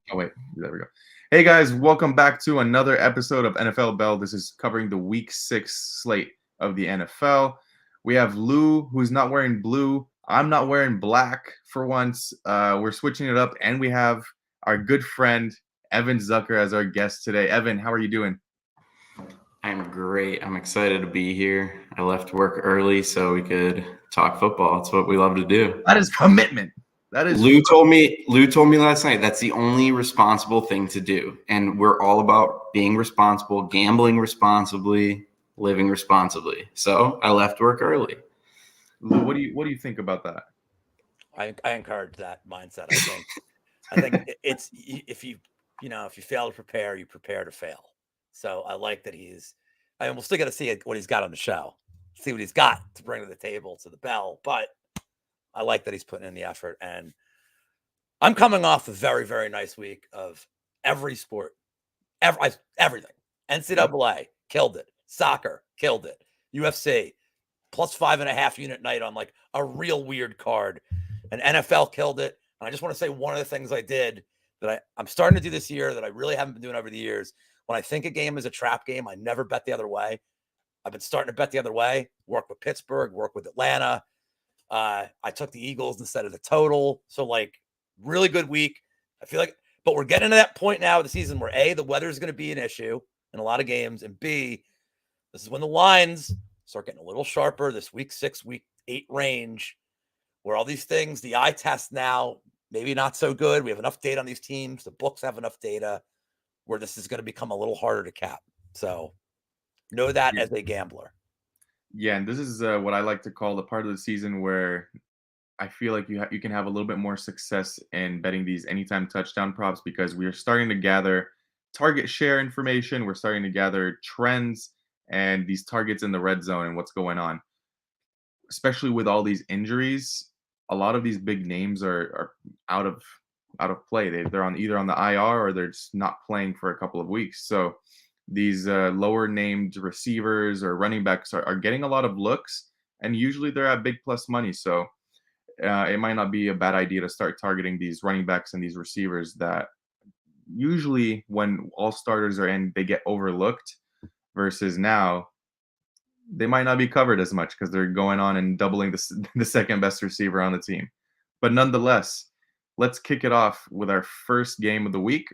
Oh, wait. There we go. Hey, guys. Welcome back to another episode of NFL Bell. This is covering the Week 6 slate of the NFL. We have Lou, who's not wearing blue. I'm not wearing black for once. We're switching it up, and we have our good friend, Evan Zucker, as our guest today. Evan, how are you doing? I'm great. I'm excited to be here. I left work early so we could talk football. It's what we love to do. That is commitment. That is Lou told me last night that's the only responsible thing to do. And we're all about being responsible, gambling responsibly, living responsibly. So I left work early. Lou. What do you think about that? I encourage that mindset. I think it's if you fail to prepare, you prepare to fail. So I like that we'll still got to see what he's got on the show, see what he's got to bring to the table to the Bell. But I like that he's putting in the effort, and I'm coming off a very, very nice week of every sport, everything. NCAA killed it, soccer killed it, UFC plus 5.5 unit night on like a real weird card, and NFL killed it. And I just want to say one of the things I did that I'm starting to do this year that I really haven't been doing over the years. When I think a game is a trap game, I never bet the other way. I've been starting to bet the other way, work with Pittsburgh, work with Atlanta. I took the Eagles instead of the total. So like really good week. I feel like, but we're getting to that point now of the season where A, the weather is going to be an issue in a lot of games. And B, this is when the lines start getting a little sharper, this week 6, week 8 range, where all these things, the eye test now, maybe not so good. We have enough data on these teams. The books have enough data where this is going to become a little harder to cap. So know that as a gambler. Yeah, and this is what I like to call the part of the season where I feel like you can have a little bit more success in betting these anytime touchdown props because we are starting to gather target share information. We're starting to gather trends and these targets in the red zone and what's going on. Especially with all these injuries, a lot of these big names are out of play. They're on either on the IR or they're just not playing for a couple of weeks. So these lower named receivers or running backs are getting a lot of looks, and usually they're at big plus money. So it might not be a bad idea to start targeting these running backs and these receivers that usually when all starters are in, they get overlooked versus now they might not be covered as much because they're going on and doubling the second best receiver on the team. But nonetheless, let's kick it off with our first game of the week.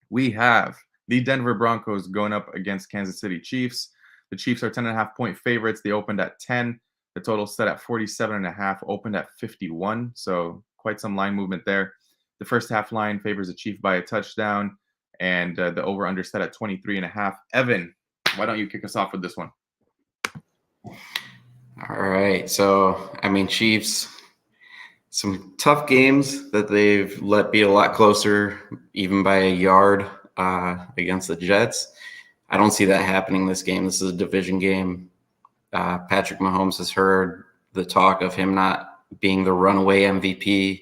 We have the Denver Broncos going up against Kansas City Chiefs. The Chiefs are 10.5-point favorites. They opened at 10. The total set at 47.5, opened at 51. So quite some line movement there. The first half line favors the Chiefs by a touchdown, and the over-under set at 23.5. Evan, why don't you kick us off with this one? All right. So, Chiefs, some tough games that they've let be a lot closer, even by a yard against the Jets. I don't see that happening this game. This is a division game. Patrick Mahomes has heard the talk of him not being the runaway MVP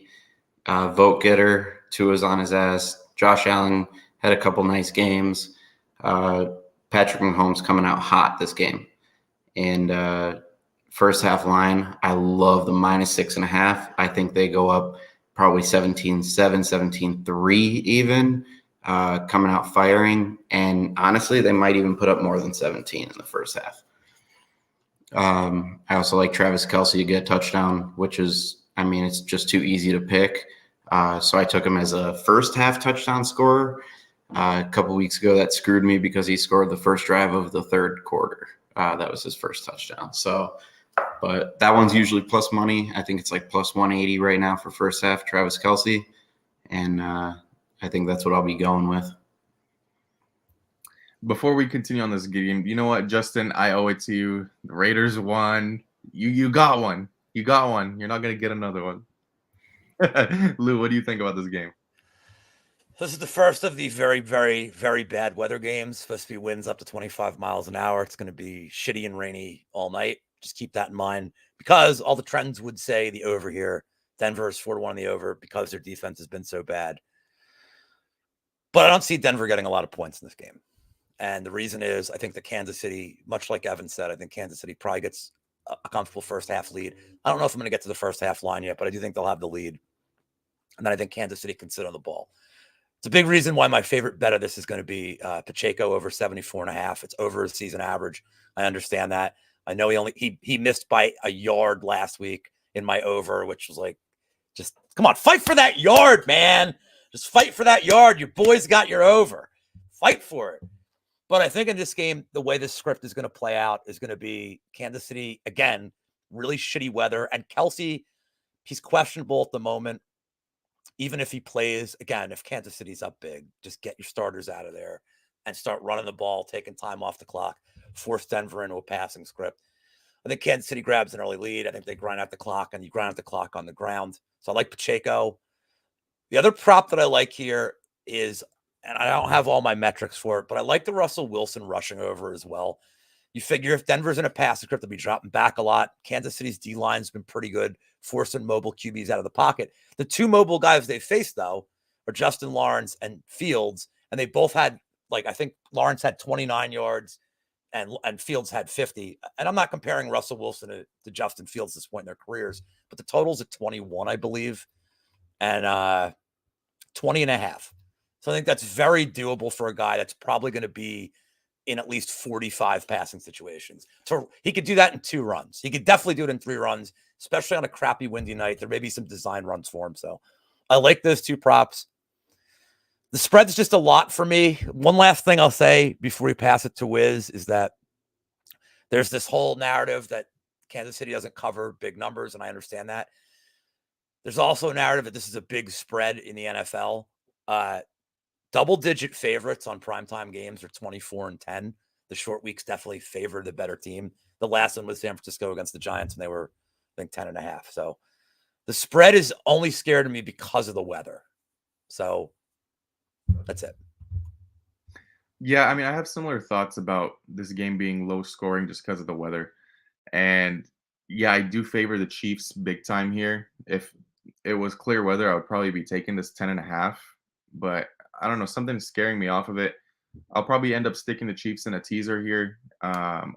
vote getter. Tua's on his ass. Josh Allen had a couple nice games. Patrick Mahomes coming out hot this game. And first half line, I love the -6.5. I think they go up probably 17-7, 17-3 even, coming out firing. And honestly, they might even put up more than 17 in the first half. I also like Travis Kelce to get a touchdown, which is, it's just too easy to pick. So I took him as a first half touchdown scorer. A couple weeks ago, that screwed me because he scored the first drive of the third quarter. That was his first touchdown. So, but that one's usually plus money. I think it's like plus 180 right now for first half, Travis Kelce. And I think that's what I'll be going with. Before we continue on this game, you know what, Justin? I owe it to you. The Raiders won. You got one. You got one. You're not going to get another one. Lou, what do you think about this game? This is the first of the very, very, very bad weather games. Supposed to be winds up to 25 miles an hour. It's going to be shitty and rainy all night. Just keep that in mind because all the trends would say the over here. Denver is 4-1 on the over because their defense has been so bad. But I don't see Denver getting a lot of points in this game. And the reason is I think that Kansas City, much like Evan said, I think Kansas City probably gets a comfortable first half lead. I don't know if I'm going to get to the first half line yet, but I do think they'll have the lead. And then I think Kansas City can sit on the ball. It's a big reason why my favorite bet of this is going to be Pacheco over 74.5. It's over his season average. I understand that. I know he missed by a yard last week in my over, which was like, just come on, fight for that yard, man. Just fight for that yard. Your boys got your over. Fight for it. But I think in this game, the way this script is going to play out is going to be Kansas City, again, really shitty weather. And Kelsey, he's questionable at the moment. Even if he plays, again, if Kansas City's up big, just get your starters out of there and start running the ball, taking time off the clock, force Denver into a passing script. I think Kansas City grabs an early lead. I think they grind out the clock, and you grind out the clock on the ground. So I like Pacheco. The other prop that I like here is, and I don't have all my metrics for it, but I like the Russell Wilson rushing over as well. You figure if Denver's in a passing script, they'll be dropping back a lot. Kansas City's D-line's been pretty good, forcing mobile QBs out of the pocket. The two mobile guys they faced, though, are Justin Lawrence and Fields, and they both had, like, I think Lawrence had 29 yards and Fields had 50. And I'm not comparing Russell Wilson to Justin Fields at this point in their careers, but the total's at 21, I believe, and 20.5. So I think that's very doable for a guy that's probably going to be in at least 45 passing situations. So he could do that in 2 runs. He could definitely do it in 3 runs, especially on a crappy windy night. There may be some design runs for him. So I like those 2 props. The spread's just a lot for me. One last thing I'll say before we pass it to Wiz is that there's this whole narrative that Kansas City doesn't cover big numbers, and I understand that. There's also a narrative that this is a big spread in the NFL. Double-digit favorites on primetime games are 24-10. The short weeks definitely favor the better team. The last one was San Francisco against the Giants, and they were, I think, 10.5. So the spread is only scared of me because of the weather. So that's it. Yeah, I mean, I have similar thoughts about this game being low scoring just because of the weather. And yeah, I do favor the Chiefs big time here. If it was clear weather, I would probably be taking this 10.5. But I don't know, something's scaring me off of it. I'll probably end up sticking the Chiefs in a teaser here,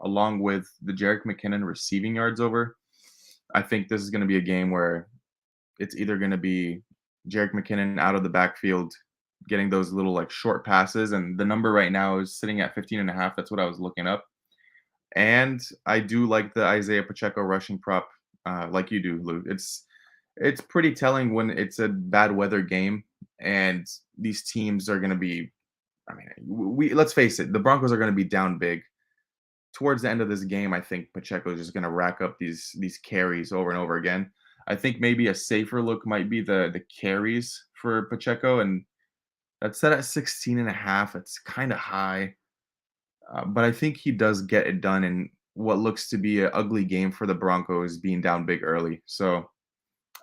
along with the Jerick McKinnon receiving yards over. I think this is going to be a game where it's either going to be Jerick McKinnon out of the backfield getting those little like short passes, and the number right now is sitting at 15.5. That's what I was looking up. And I do like the Isaiah Pacheco rushing prop, like you do, Lou. It's pretty telling when it's a bad weather game and these teams are going to be. I mean, we let's face it, the Broncos are going to be down big. Towards the end of this game, I think Pacheco is just going to rack up these carries over and over again. I think maybe a safer look might be the carries for Pacheco, and that's set at 16.5. It's kind of high. But I think he does get it done in what looks to be an ugly game for the Broncos being down big early. So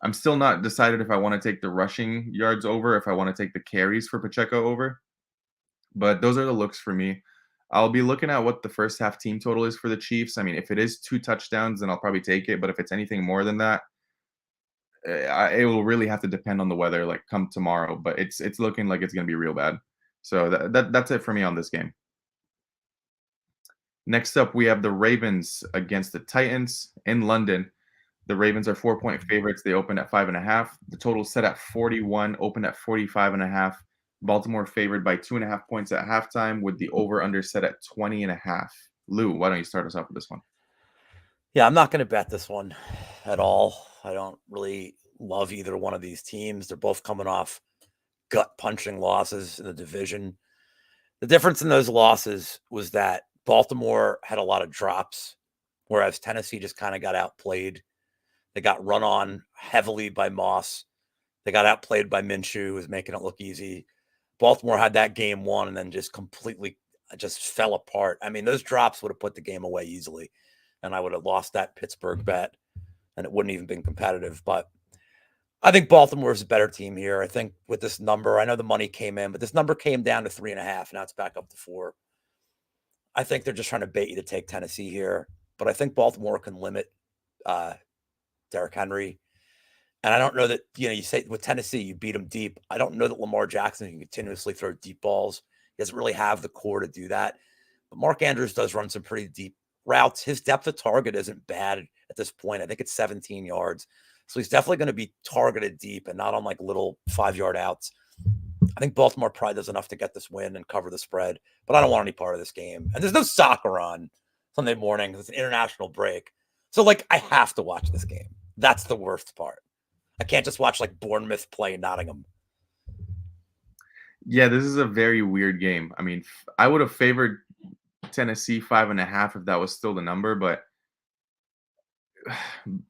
I'm still not decided if I want to take the rushing yards over, if I want to take the carries for Pacheco over. But those are the looks for me. I'll be looking at what the first half team total is for the Chiefs. I mean, if it is 2 touchdowns, then I'll probably take it. But if it's anything more than that, it will really have to depend on the weather, like come tomorrow. But it's looking like it's going to be real bad. So that's it for me on this game. Next up, we have the Ravens against the Titans in London. The Ravens are 4-point favorites. They open at 5.5. The total set at 41, open at 45.5. Baltimore favored by 2.5 points at halftime with the over-under set at 20.5. Lou, why don't you start us off with this one? Yeah, I'm not going to bet this one at all. I don't really love either one of these teams. They're both coming off gut-punching losses in the division. The difference in those losses was that Baltimore had a lot of drops, whereas Tennessee just kind of got outplayed. They got run on heavily by Moss. They got outplayed by Minshew, who was making it look easy. Baltimore had that game won and then just completely just fell apart. I mean, those drops would have put the game away easily, and I would have lost that Pittsburgh bet, and it wouldn't even been competitive. But I think Baltimore is a better team here. I think with this number, I know the money came in, but this number came down to 3.5. Now it's back up to 4. I think they're just trying to bait you to take Tennessee here, but I think Baltimore can limit Derrick Henry. And I don't know that, you say with Tennessee, you beat them deep. I don't know that Lamar Jackson can continuously throw deep balls. He doesn't really have the core to do that. But Mark Andrews does run some pretty deep routes. His depth of target isn't bad at this point. I think it's 17 yards. So he's definitely going to be targeted deep and not on like little 5-yard outs. I think Baltimore probably does enough to get this win and cover the spread, but I don't want any part of this game. And there's no soccer on Sunday morning because it's an international break. So, like, I have to watch this game. That's the worst part. I can't just watch, like, Bournemouth play Nottingham. Yeah, this is a very weird game. I mean, I would have favored Tennessee 5.5 if that was still the number, but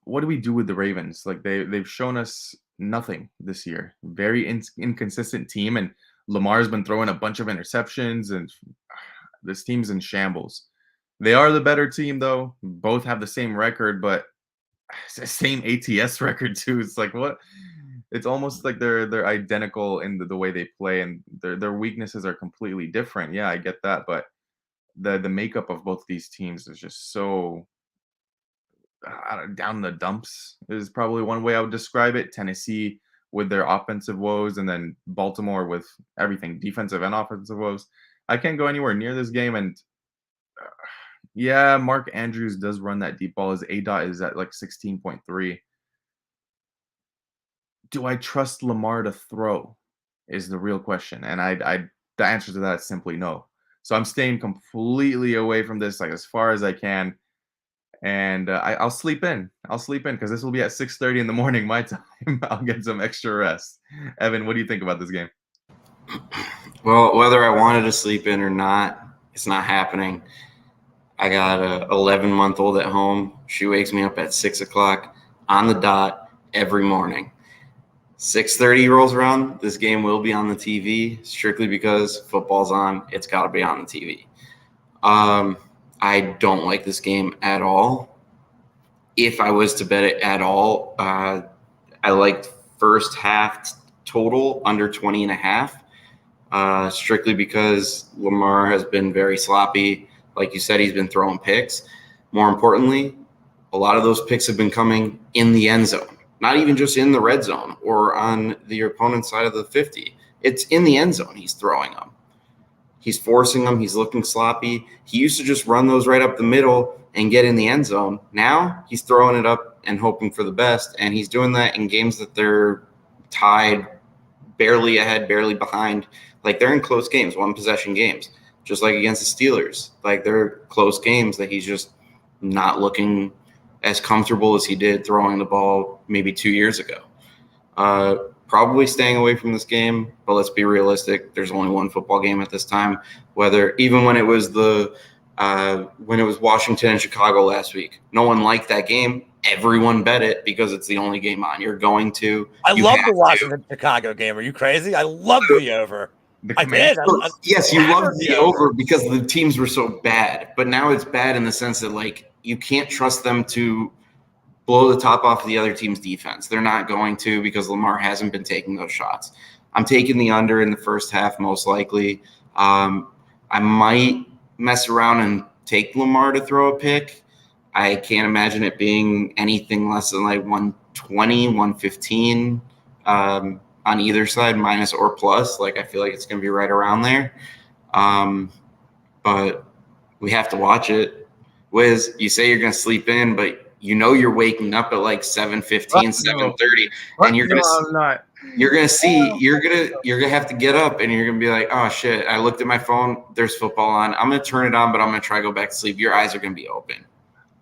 what do we do with the Ravens? Like they've shown us nothing this year. Very inconsistent team, and Lamar's been throwing a bunch of interceptions, and this team's in shambles. They are the better team, though. Both have the same record, but it's the same ATS record too. It's like what? It's almost like they're identical in the way they play, and their weaknesses are completely different. Yeah, I get that, but the makeup of both these teams is just so down in the dumps is probably one way I would describe it. Tennessee with their offensive woes, and then Baltimore with everything defensive and offensive woes. I can't go anywhere near this game, and yeah, Mark Andrews does run that deep ball. His A dot is at like 16.3. Do I trust Lamar to throw? Is the real question, and the answer to that is simply no. So I'm staying completely away from this, like as far as I can. And I'll sleep in. I'll sleep in because this will be at 6:30 in the morning my time. I'll get some extra rest. Evan, what do you think about this game? Well, whether I wanted to sleep in or not, it's not happening. I got a 11-month-old at home. She wakes me up at 6 o'clock on the dot every morning. 6:30 rolls around. This game will be on the TV strictly because football's on. It's got to be on the TV. I don't like this game at all. If I was to bet it at all, I liked first half total under 20.5, strictly because Lamar has been very sloppy. Like you said, he's been throwing picks. More importantly, a lot of those picks have been coming in the end zone, not even just in the red zone or on the opponent's side of the 50. It's in the end zone he's throwing them. He's forcing them. He's looking sloppy. He used to just run those right up the middle and get in the end zone. Now he's throwing it up and hoping for the best, and he's doing that in games that they're tied, barely ahead, barely behind. Like they're in close games, one-possession games, just like against the Steelers. Like they're close games that he's just not looking as comfortable as he did throwing the ball maybe 2 years ago. Probably staying away from this game, but let's be realistic. There's only one football game at this time. Even when it was Washington and Chicago last week, no one liked that game. Everyone bet it because it's the only game on. You're going to. I love the Washington Chicago game. Are you crazy? I love the over. I did. Yes, you loved the over because the teams were so bad. But now it's bad in the sense that like you can't trust them to blow the top off of the other team's defense. They're not going to because Lamar hasn't been taking those shots. I'm taking the under in the first half most likely. I might mess around and take Lamar to throw a pick. I can't imagine it being anything less than like 120, 115 on either side, minus or plus. Like I feel like it's going to be right around there. But we have to watch it. Wiz, you say you're going to sleep in, but you know you're waking up at like 7:15, 7:30, and you're gonna have to get up, and you're gonna be like, oh shit, I looked at my phone, there's football on. I'm gonna turn it on, but I'm gonna try to go back to sleep. Your eyes are gonna be open.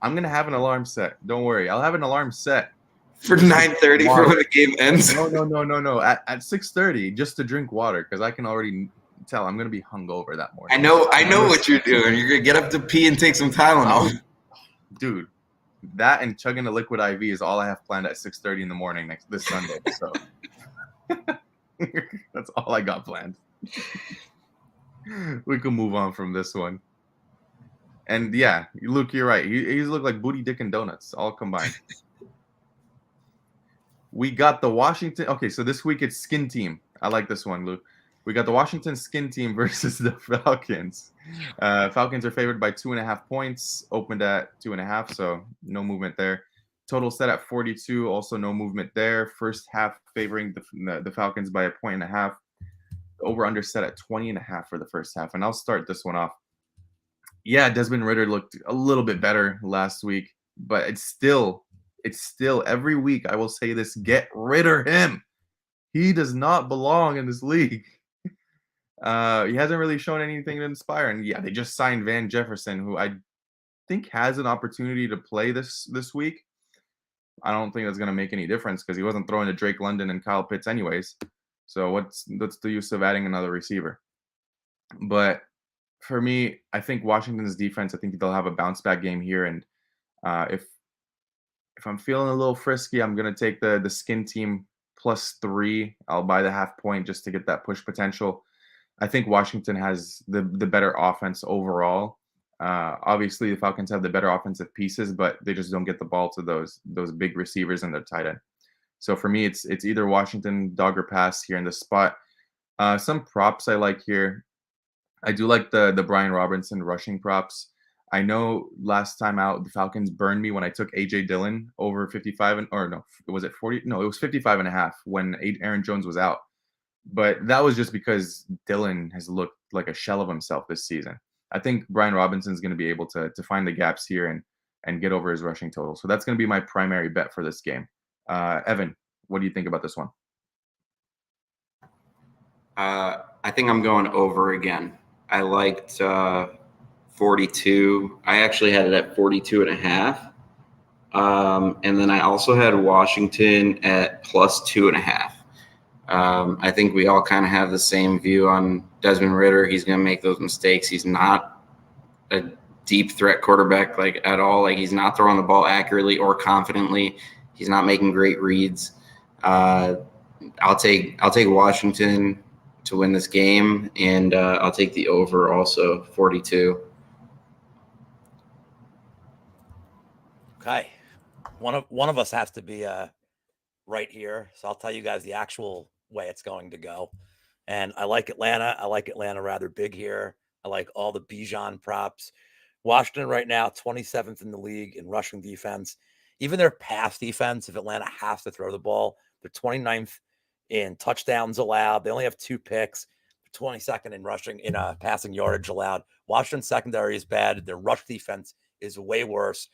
I'm gonna have an alarm set. Don't worry, I'll have an alarm set for 9:30 for when the game ends. No. At 6:30, just to drink water, because I can already tell I'm gonna be hungover that morning. I know what you're doing. You're gonna get up to pee and take some Tylenol, dude. That and chugging a liquid IV is all I have planned at 6:30 in the morning this Sunday. So that's all I got planned. We can move on from this one. And yeah, Luke, you're right. He's look like booty, dick, and donuts all combined. We got the Washington. Okay, so this week it's skin team. I like this one, Luke. We got the Washington skin team versus the Falcons. Falcons are favored by 2.5 points, opened at 2.5, so no movement there. Total set at 42, also no movement there. First half favoring the Falcons by 1.5. Over-under set at 20.5 for the first half. And I'll start this one off. Yeah, Desmond Ridder looked a little bit better last week, but it's still every week I will say this: get rid of him. He does not belong in this league. He hasn't really shown anything to inspire. And yeah, they just signed Van Jefferson, who I think has an opportunity to play this week. I don't think that's going to make any difference because he wasn't throwing to Drake London and Kyle Pitts anyways. So what's the use of adding another receiver? But for me, I think Washington's defense, I think they'll have a bounce back game here. And if I'm feeling a little frisky, I'm going to take the skin team +3. I'll buy the half point just to get that push potential. I think Washington has the better offense overall. Obviously, the Falcons have the better offensive pieces, but they just don't get the ball to those big receivers and their tight end. So for me, it's either Washington dog or pass here in the spot. Some props I like here. I do like the Brian Robinson rushing props. I know last time out the Falcons burned me when I took AJ Dillon over 55 or no, was it 40? No, it was 55.5 when Aaron Jones was out. But that was just because Dillon has looked like a shell of himself this season. I think Brian Robinson's going to be able to find the gaps here and get over his rushing total. So that's going to be my primary bet for this game. Evan, what do you think about this one? I think I'm going over again. I liked 42. I actually had it at 42.5. And then I also had Washington at +2.5. I think we all kind of have the same view on Desmond Ridder. He's going to make those mistakes. He's not a deep threat quarterback like at all. Like he's not throwing the ball accurately or confidently. He's not making great reads. I'll take Washington to win this game, and I'll take the over also 42. Okay, one of us has to be right here, so I'll tell you guys the actual way it's going to go. And I like Atlanta. I like Atlanta rather big here. I like all the Bijan props. Washington right now 27th in the league in rushing defense. Even their pass defense, if Atlanta has to throw the ball, they're 29th in touchdowns allowed. They only have 2 picks. 22nd in rushing in passing yardage allowed. Washington's secondary is bad. Their rush defense is way worse.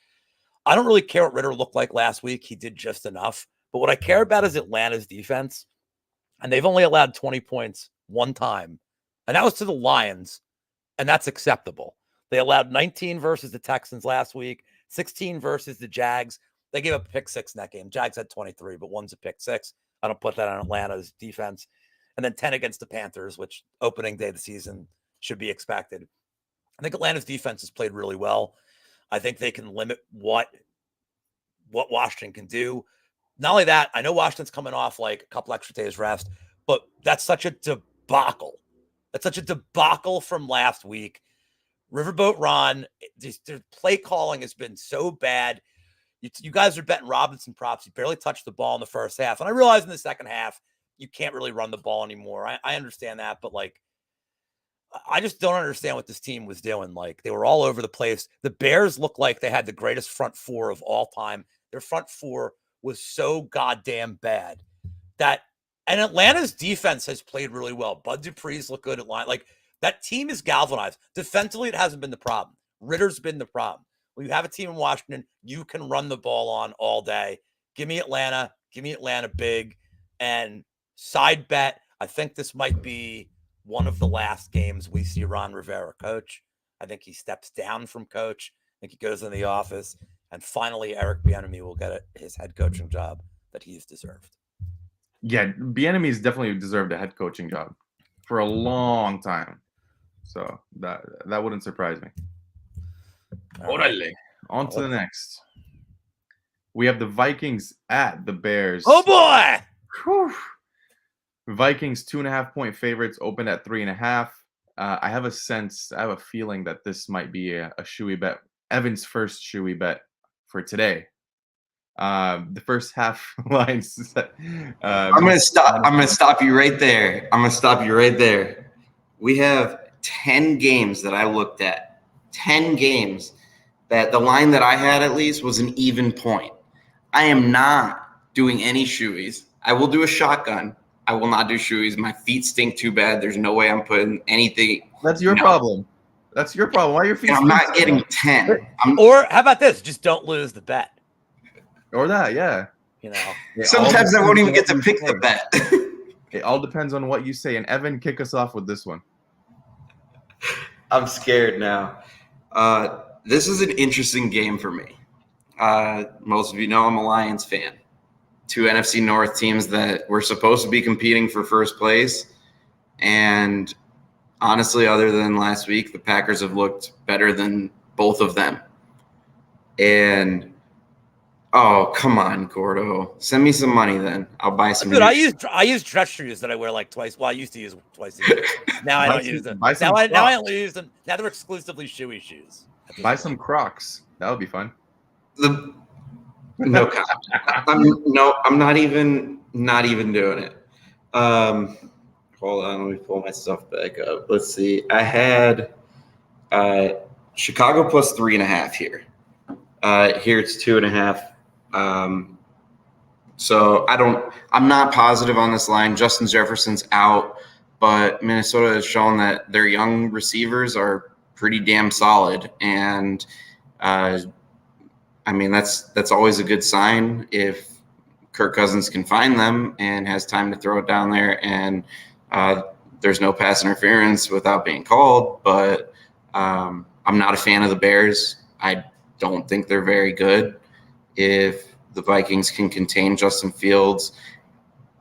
I don't really care what Ridder looked like last week. He did just enough. But what I care about is Atlanta's defense. And they've only allowed 20 points one time. And that was to the Lions. And that's acceptable. They allowed 19 versus the Texans last week, 16 versus the Jags. They gave up a pick 6 in that game. Jags had 23, but one's a pick 6. I don't put that on Atlanta's defense. And then 10 against the Panthers, which opening day of the season should be expected. I think Atlanta's defense has played really well. I think they can limit what Washington can do. Not only that, I know Washington's coming off like a couple extra days rest, but that's such a debacle. That's such a debacle from last week. Riverboat Ron, their play calling has been so bad. You guys are betting Robinson props. You barely touched the ball in the first half. And I realize in the second half, you can't really run the ball anymore. I understand that, but like, I just don't understand what this team was doing. Like, they were all over the place. The Bears looked like they had the greatest front four of all time. Their front four was so goddamn bad and Atlanta's defense has played really well. Bud Dupree's look good at line. Like, that team is galvanized. Defensively, it hasn't been the problem. Ritter's been the problem. When you have a team in Washington, you can run the ball on all day. Give me Atlanta. Give me Atlanta big. And side bet, I think this might be one of the last games we see Ron Rivera coach. I think he steps down from coach. I think he goes in the office. And finally, Eric Bieniemy will get his head coaching job that he's deserved. Yeah, Bieniemy's definitely deserved a head coaching job for a long time. So that wouldn't surprise me. Orale. On to the next. We have the Vikings at the Bears. Oh, boy! Whew. Vikings 2.5-point favorites opened at 3.5. I have a feeling that this might be a shoey bet. Evan's first shoey bet for today. The first half lines. I'm gonna stop you right there. We have 10 games that I looked at. 10 games that the line that I had at least was an even point. I am not doing any shoeys. I will do a shotgun. I will not do shoeys. My feet stink too bad. There's no way I'm putting anything. That's your problem. That's your problem. Why are your feet? And I'm not getting 10. Or how about this? Just don't lose the bet. Or that, yeah. You know. Sometimes I won't even get to pick the bet. It all depends on what you say. And Evan, kick us off with this one. I'm scared now. This is an interesting game for me. Most of you know I'm a Lions fan. Two NFC North teams that were supposed to be competing for first place. And honestly, other than last week, the Packers have looked better than both of them. And oh, come on, Gordo. Send me some money then. I'll buy some. Dude, I use dress shoes that I wear like twice. Well, I used to use twice a year. Now I don't use them. Now I only use them. Now they're exclusively shoey shoes. Buy some Crocs. That would be fun. No comment. I'm not even doing it. Hold on, let me pull my stuff back up. Let's see. I had Chicago plus 3.5 here. Here it's 2.5. So I'm not positive on this line. Justin Jefferson's out, but Minnesota has shown that their young receivers are pretty damn solid. And I mean, that's always a good sign if Kirk Cousins can find them and has time to throw it down there, and there's no pass interference without being called. But I'm not a fan of the Bears. I don't think they're very good. If the Vikings can contain Justin Fields,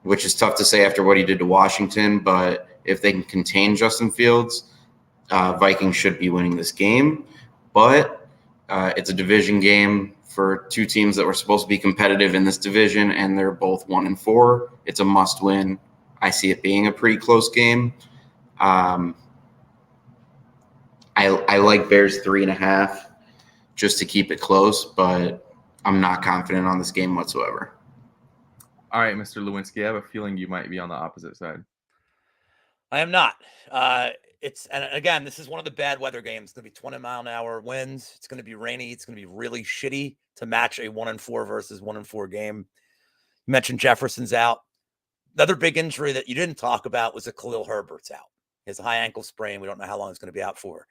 which is tough to say after what he did to Washington, but if they can contain Justin Fields, Vikings should be winning this game. But it's a division game for two teams that were supposed to be competitive in this division, and they're both 1-4. It's a must win. I see it being a pretty close game. I like Bears 3.5 just to keep it close, but I'm not confident on this game whatsoever. All right, Mr. Lewinsky, I have a feeling you might be on the opposite side. I am not. And again, this is one of the bad weather games. It's going to be 20-mile-an-hour winds. It's going to be rainy. It's going to be really shitty to match a 1-4 versus 1-4 game. You mentioned Jefferson's out. Another big injury that you didn't talk about was that Khalil Herbert's out. He has a high ankle sprain. We don't know how long he's going to be out for.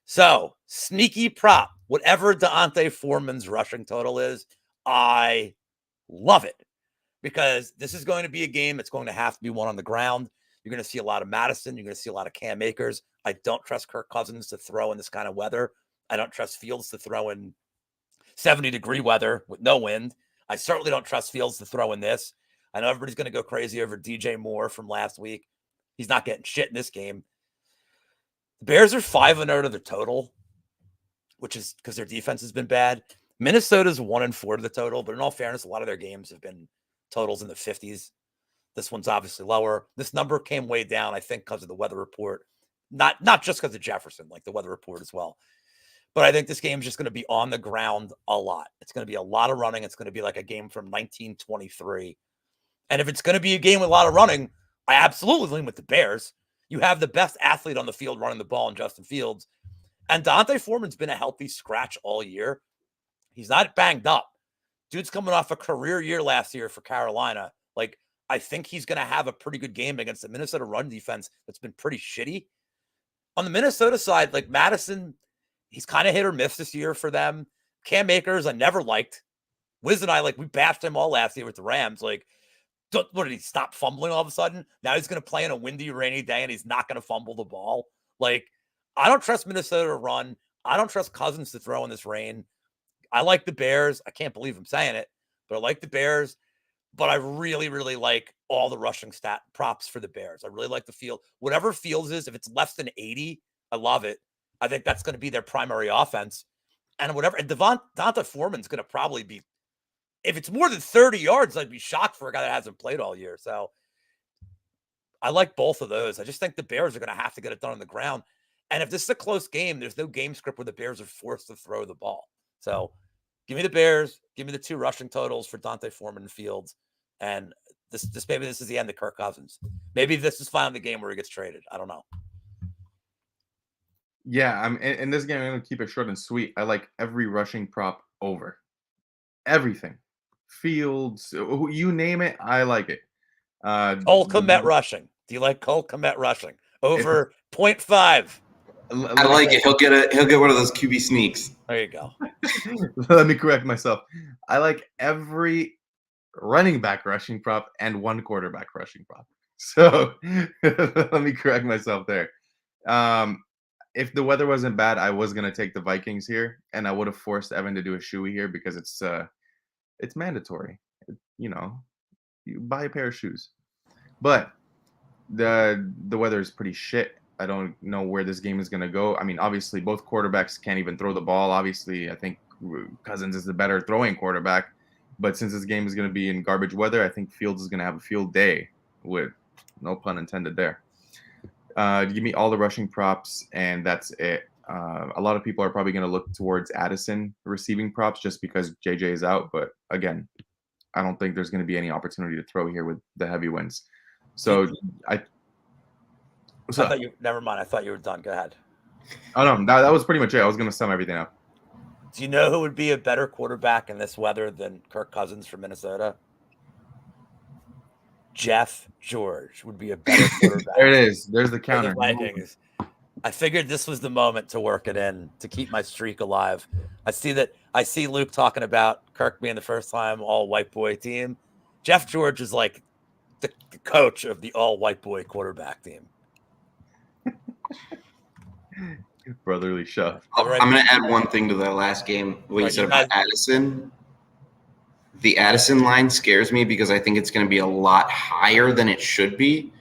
So, sneaky prop. Whatever D'Onta Foreman's rushing total is, I love it. Because this is going to be a game that's going to have to be won on the ground. You're going to see a lot of Madison. You're going to see a lot of Cam Akers. I don't trust Kirk Cousins to throw in this kind of weather. I don't trust Fields to throw in 70-degree weather with no wind. I certainly don't trust Fields to throw in this. I know everybody's going to go crazy over DJ Moore from last week. He's not getting shit in this game. The Bears are 5-0 to the total, which is because their defense has been bad. Minnesota's 1-4 to the total, but in all fairness, a lot of their games have been totals in the 50s. This one's obviously lower. This number came way down, I think, because of the weather report. Not just because of Jefferson, like the weather report as well. But I think this game is just going to be on the ground a lot. It's going to be a lot of running. It's going to be like a game from 1923. And if it's going to be a game with a lot of running, I absolutely lean with the Bears. You have the best athlete on the field running the ball in Justin Fields. And D'Onta Foreman's been a healthy scratch all year. He's not banged up. Dude's coming off a career year last year for Carolina. Like, I think he's going to have a pretty good game against the Minnesota run defense that's been pretty shitty. On the Minnesota side, like Madison, he's kind of hit or miss this year for them. Cam Akers, I never liked. Wiz and I, we bashed him all last year with the Rams. Like, what did he stop fumbling all of a sudden? Now he's going to play on a windy, rainy day and he's not going to fumble the ball. Like, I don't trust Minnesota to run. I don't trust Cousins to throw in this rain. I like the Bears. I can't believe I'm saying it, but I like the Bears. But I really, really like all the rushing stat props for the Bears. I really like the field. Whatever Fields is, if it's less than 80, I love it. I think that's going to be their primary offense. And D'Onta Foreman's going to probably be, if it's more than 30 yards, I'd be shocked for a guy that hasn't played all year. So I like both of those. I just think the Bears are going to have to get it done on the ground. And if this is a close game, there's no game script where the Bears are forced to throw the ball. So give me the Bears. Give me the two rushing totals for D'Onta Foreman and Fields. And maybe this is the end of Kirk Cousins. Maybe this is finally the game where he gets traded. I don't know. Yeah, I'm in this game. I'm going to keep it short and sweet. I like every rushing prop over. Everything. Fields, you name it, I like it. Cole Kmet rushing. Do you like Cole Kmet rushing? Over 0.5. I like it. He'll get one of those QB sneaks. There you go. Let me correct myself. I like every running back rushing prop and one quarterback rushing prop. So let me correct myself there. if the weather wasn't bad, I was gonna take the Vikings here, and I would have forced Evan to do a shoey here because it's mandatory. You know, you buy a pair of shoes. But the weather is pretty shit. I don't know where this game is gonna go. I mean, obviously, both quarterbacks can't even throw the ball. Obviously, I think Cousins is the better throwing quarterback. But since this game is gonna be in garbage weather, I think Fields is gonna have a field day. With no pun intended there. Give me all the rushing props, and that's it. A lot of people are probably going to look towards Addison receiving props just because JJ is out. But again, I don't think there's going to be any opportunity to throw here with the heavy winds. So I. What's I up? thought you. Never mind. I thought you were done. Go ahead. Oh no, that was pretty much it. I was going to sum everything up. Do you know who would be a better quarterback in this weather than Kirk Cousins from Minnesota? Jeff George would be a better quarterback. There it is. There's the for the counter. Vikings. I figured this was the moment to work it in to keep my streak alive. I see Luke talking about Kirk being the first time all white boy team. Jeff George is like the coach of the all white boy quarterback team. Brotherly shove. I'm going to add one thing to that last game. What you said about Addison. The Addison line scares me because I think it's going to be a lot higher than it should be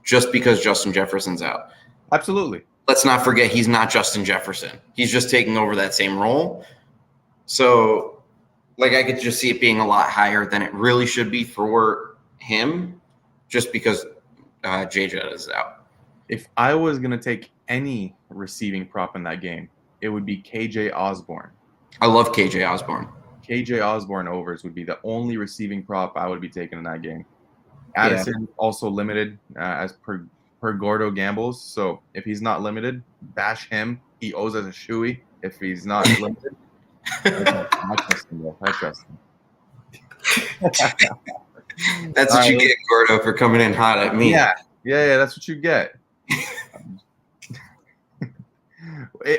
just because Justin Jefferson's out. Absolutely. Let's not forget he's not Justin Jefferson. He's just taking over that same role. So, like, I could just see it being a lot higher than it really should be for him just because JJ is out. If I was going to take any receiving prop in that game, it would be KJ Osborne. I love KJ Osborne. KJ Osborne overs would be the only receiving prop I would be taking in that game. Addison also limited as per Gordo gambles. So if he's not limited, bash him. He owes us a shoey if he's not limited. I trust him. That's what you get, Gordo, for coming in hot at me. Yeah, that's what you get.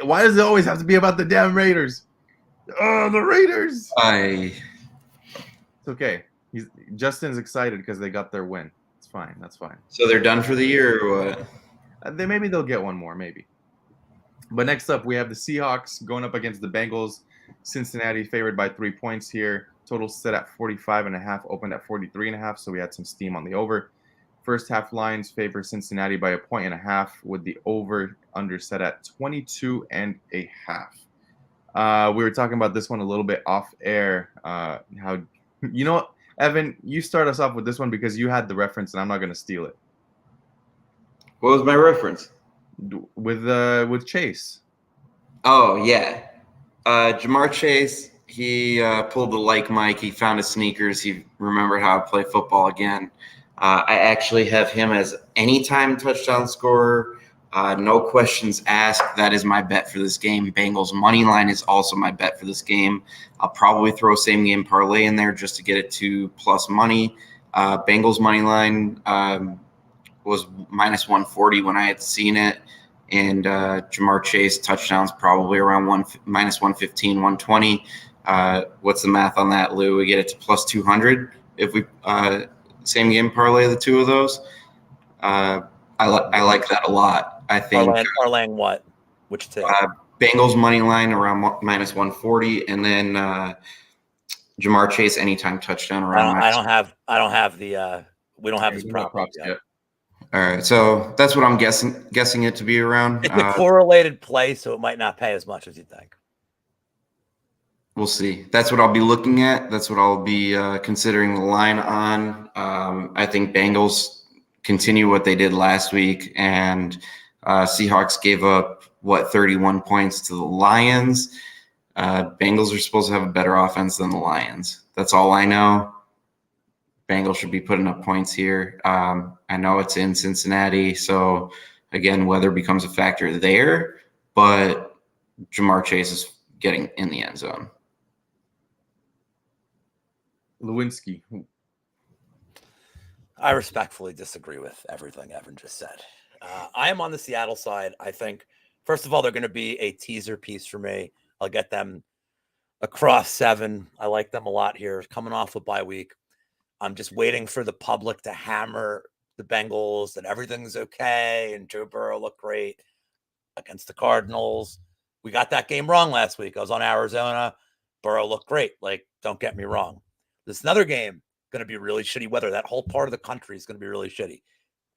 Why does it always have to be about the damn Raiders? Oh, the Raiders! It's okay. Justin's excited because they got their win. It's fine. That's fine. So they're done for the year or what? Maybe they'll get one more, maybe. But next up, we have the Seahawks going up against the Bengals. Cincinnati favored by 3 points here. Total set at 45.5, opened at 43.5, so we had some steam on the over. First half lines favor Cincinnati by 1.5 with the over-under set at 22.5. We were talking about this one a little bit off air. How you know what, Evan, you start us off with this one because you had the reference, and I'm not going to steal it. What was my reference? With Chase. Oh yeah, Jamar Chase. He pulled the like Mike. He found his sneakers. He remembered how to play football again. I actually have him as anytime touchdown scorer. No questions asked. That is my bet for this game. Bengals money line is also my bet for this game. I'll probably throw same game parlay in there just to get it to plus money. Bengals money line was minus 140 when I had seen it. And Jamar Chase touchdowns probably around minus 115, 120. What's the math on that, Lou? We get it to plus 200 if we same game parlay the two of those. I like that a lot. I think parlaying what? Which two? Bengals money line around minus 140, and then Jamar Chase anytime touchdown around. I don't have the. We don't have his props yet. All right, so that's what I'm guessing it to be around. It's a correlated play, so it might not pay as much as you think. We'll see. That's what I'll be looking at. That's what I'll be considering the line on. I think Bengals continue what they did last week, and Seahawks gave up 31 points to the Lions. Bengals are supposed to have a better offense than the Lions. That's all I know. Bengals should be putting up points here. I know it's in Cincinnati, so again, weather becomes a factor there, but Jamar Chase is getting in the end zone. Lewinsky. I respectfully disagree with everything Evan just said. I am on the Seattle side. I think, first of all, they're going to be a teaser piece for me. I'll get them across 7. I like them a lot here. Coming off a bye week. I'm just waiting for the public to hammer the Bengals that everything's okay and Joe Burrow looked great. against the Cardinals. We got that game wrong last week. I was on Arizona. Burrow looked great. Like, don't get me wrong. This is another game going to be really shitty weather. That whole part of the country is going to be really shitty.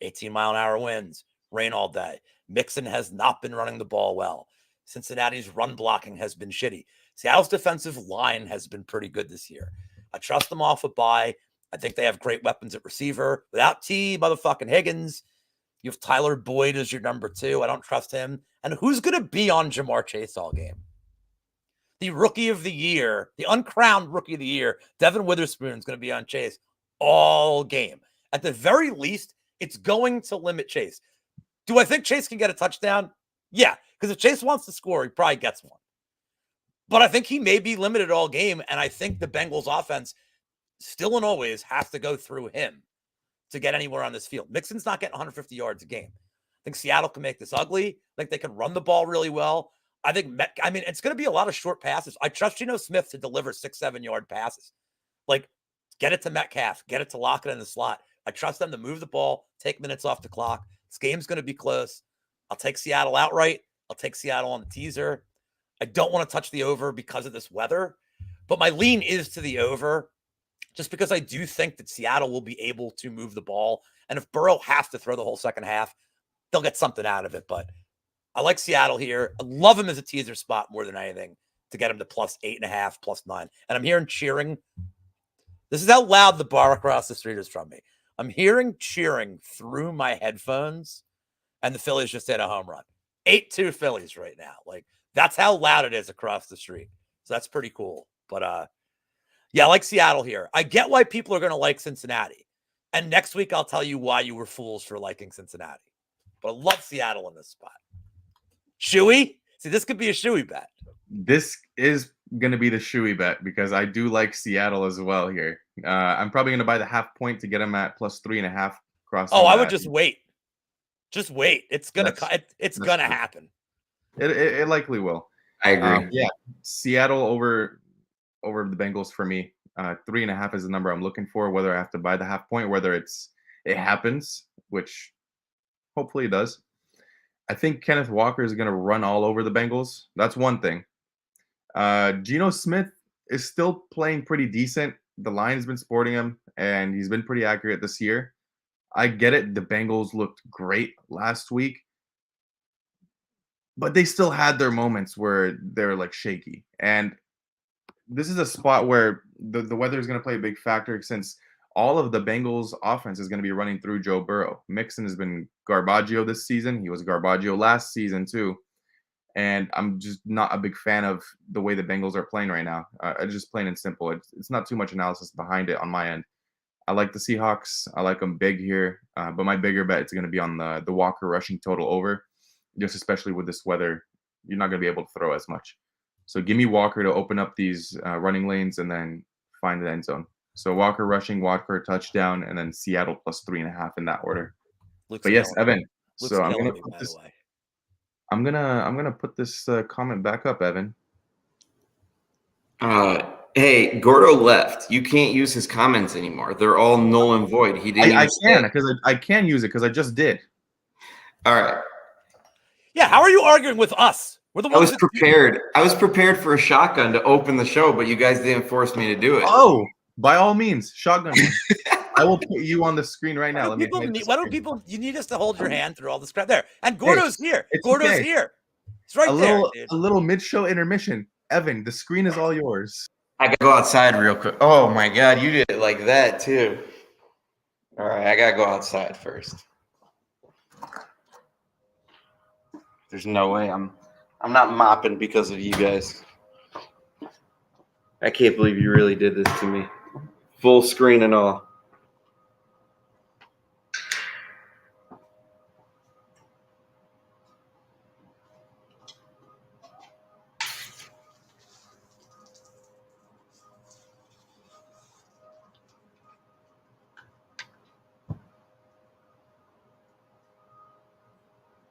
18-mile-an-hour winds, rain all day. Mixon has not been running the ball well. Cincinnati's run blocking has been shitty. Seattle's defensive line has been pretty good this year. I trust them off a bye. I think they have great weapons at receiver. Without T motherfucking Higgins, you have Tyler Boyd as your number 2. I don't trust him. And who's going to be on Jamar Chase all game? The rookie of the year, the uncrowned rookie of the year, Devin Witherspoon is going to be on Chase all game. At the very least, it's going to limit Chase. Do I think Chase can get a touchdown? Yeah, because if Chase wants to score, he probably gets one. But I think he may be limited all game, and I think the Bengals offense still and always has to go through him to get anywhere on this field. Mixon's not getting 150 yards a game. I think Seattle can make this ugly. I think they can run the ball really well. I think, it's going to be a lot of short passes. I trust Geno Smith to deliver 6-7 yard passes. Like, get it to Metcalf, get it to Lockett in the slot. I trust them to move the ball, take minutes off the clock. This game's going to be close. I'll take Seattle outright. I'll take Seattle on the teaser. I don't want to touch the over because of this weather, but my lean is to the over just because I do think that Seattle will be able to move the ball. And if Burrow has to throw the whole second half, they'll get something out of it. But I like Seattle here. I love him as a teaser spot more than anything to get him to +8.5, +9. And I'm hearing cheering. This is how loud the bar across the street is from me. I'm hearing cheering through my headphones, and the Phillies just hit a home run. 8-2 Phillies right now. Like, that's how loud it is across the street. So that's pretty cool. But yeah, I like Seattle here. I get why people are going to like Cincinnati. And next week, I'll tell you why you were fools for liking Cincinnati. But I love Seattle in this spot. Shoey? See, this could be a shoey bet. This is going to be the shoey bet because I do like Seattle as well here. I'm probably going to buy the half point to get them at +3.5. Oh, I would just wait. Just wait. It's gonna that's gonna true. happen. It likely will. I agree. Yeah, Seattle over the Bengals for me. 3.5 is the number I'm looking for. Whether I have to buy the half point, whether it happens, which hopefully it does. I think Kenneth Walker is going to run all over the Bengals. That's one thing. Geno Smith is still playing pretty decent. The line has been supporting him, and he's been pretty accurate this year. I get it. The Bengals looked great last week, but they still had their moments where they're like shaky. And this is a spot where the weather is going to play a big factor since all of the Bengals offense is going to be running through Joe Burrow. Mixon has been Garbaggio this season. He was Garbaggio last season too. And I'm just not a big fan of the way the Bengals are playing right now. Just plain and simple. It's not too much analysis behind it on my end. I like the Seahawks. I like them big here. But my bigger bet is going to be on the Walker rushing total over. Just especially with this weather, you're not going to be able to throw as much. So give me Walker to open up these running lanes and then find the end zone. So Walker rushing, Walker touchdown, and then Seattle +3.5 in that order. But yes, Evan. So I'm gonna put this. I'm gonna put this comment back up, Evan. Hey, Gordo left. You can't use his comments anymore. They're all null and void. He didn't. I can because I can use it because I just did. All right. Yeah, how are you arguing with us? We're the ones. I was prepared. I was prepared for a shotgun to open the show, but you guys didn't force me to do it. Oh, by all means, shotgun one. I will put you on the screen right now. Why don't people? You need us to hold your hand through all this crap there. And Gordo's here. Gordo's here. It's right there, dude. A little mid-show intermission. Evan, the screen is all yours. I gotta go outside real quick. Oh my God, you did it like that too. All right, I gotta go outside first. There's no way I'm not mopping because of you guys. I can't believe you really did this to me. Full screen and all.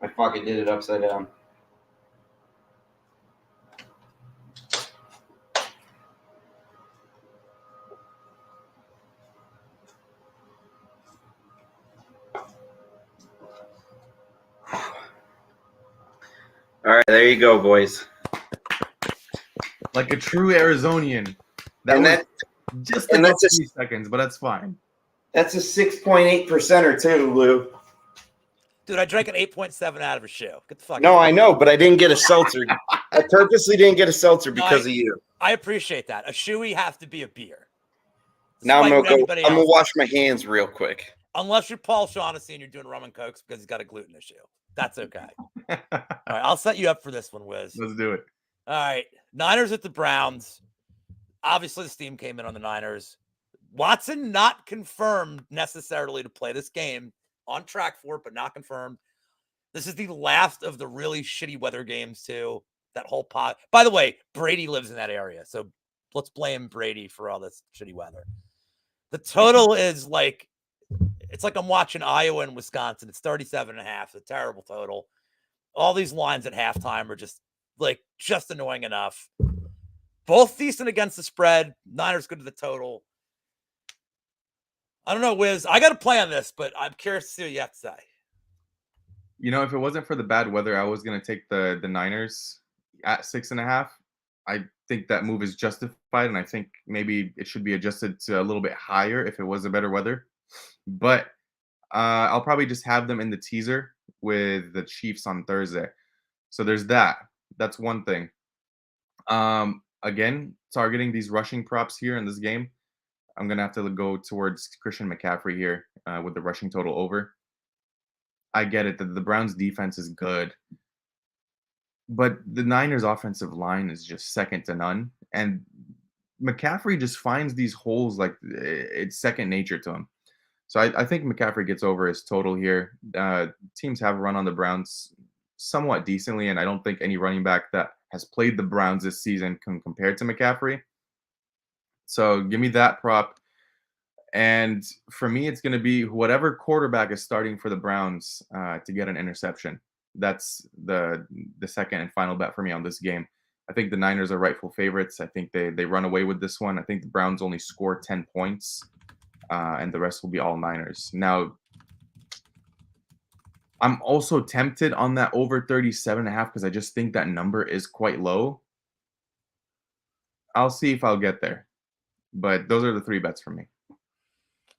I fucking did it upside down. All right, there you go, boys. Like a true Arizonian. That And was that just and about that's 3 seconds, but that's fine. that's a 6.8%er too, Lou. Dude, I drank an 8.7 out of a shoe. Get the fuck No, out. I know, but I didn't get a seltzer. I purposely didn't get a seltzer No, because of you. I appreciate that. A shoey have to be a beer. Now I'm Despite gonna what go. anybody I'm gonna else wash my hands real quick. Unless you're Paul Shaughnessy and you're doing rum and cokes because he's got a gluten issue. That's okay. All right, I'll set you up for this one, Wiz. Let's do it. All right, Niners at the Browns. Obviously, the steam came in on the Niners. Watson not confirmed necessarily to play this game. On track for it, but not confirmed. This is the last of the really shitty weather games, too. That whole pot. By the way, Brady lives in that area, so let's blame Brady for all this shitty weather. The total is like, it's like I'm watching Iowa and Wisconsin. It's 37.5. It's a terrible total. All these lines at halftime are just annoying enough. Both decent against the spread. Niners good to the total. I don't know, Wiz. I got to play on this, but I'm curious to see what you have to say. You know, if it wasn't for the bad weather, I was going to take the Niners at 6.5. I think that move is justified, and I think maybe it should be adjusted to a little bit higher if it was a better weather. But I'll probably just have them in the teaser with the Chiefs on Thursday. So there's that. That's one thing. Again, targeting these rushing props here in this game. I'm going to have to go towards Christian McCaffrey here with the rushing total over. I get it that the Browns defense is good, but the Niners offensive line is just second to none. And McCaffrey just finds these holes like it's second nature to him. So I think McCaffrey gets over his total here. Teams have run on the Browns somewhat decently, and I don't think any running back that has played the Browns this season can compare to McCaffrey. So give me that prop. And for me, it's going to be whatever quarterback is starting for the Browns to get an interception. That's the second and final bet for me on this game. I think the Niners are rightful favorites. I think they run away with this one. I think the Browns only score 10 points, and the rest will be all Niners. Now, I'm also tempted on that over 37.5 because I just think that number is quite low. I'll see if I'll get there. But those are the 3 bets for me.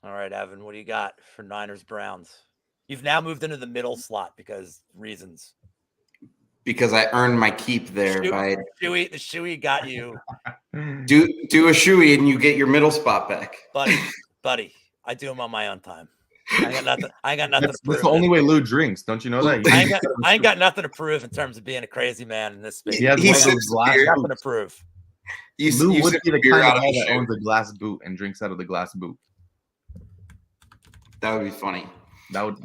All right, Evan, what do you got for Niners Browns? You've now moved into the middle slot because reasons. Because I earned my keep there by the shoey got you. do a shoey and you get your middle spot back, buddy. I do them on my own time. I ain't got nothing to prove. That's the only way Lou drinks. Don't you know that? I ain't got nothing to prove in terms of being a crazy man in this space. He has nothing to prove. Lou would be the kind of guy that owns a glass boot and drinks out of the glass boot. That would be funny. That would.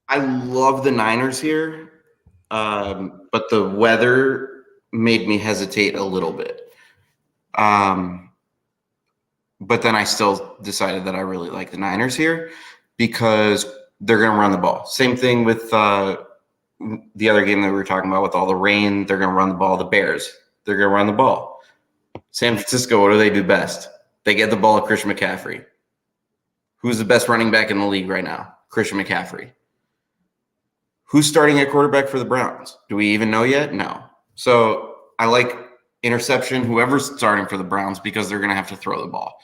I love the Niners here, but the weather made me hesitate a little bit. But then I still decided that I really like the Niners here because they're going to run the ball. Same thing with the other game that we were talking about with all the rain. They're going to run the ball. The Bears, they're going to run the ball. San Francisco, what do they do best? They get the ball to Christian McCaffrey. Who's the best running back in the league right now? Christian McCaffrey. Who's starting at quarterback for the Browns? Do we even know yet? No. So I like interception, whoever's starting for the Browns, because they're going to have to throw the ball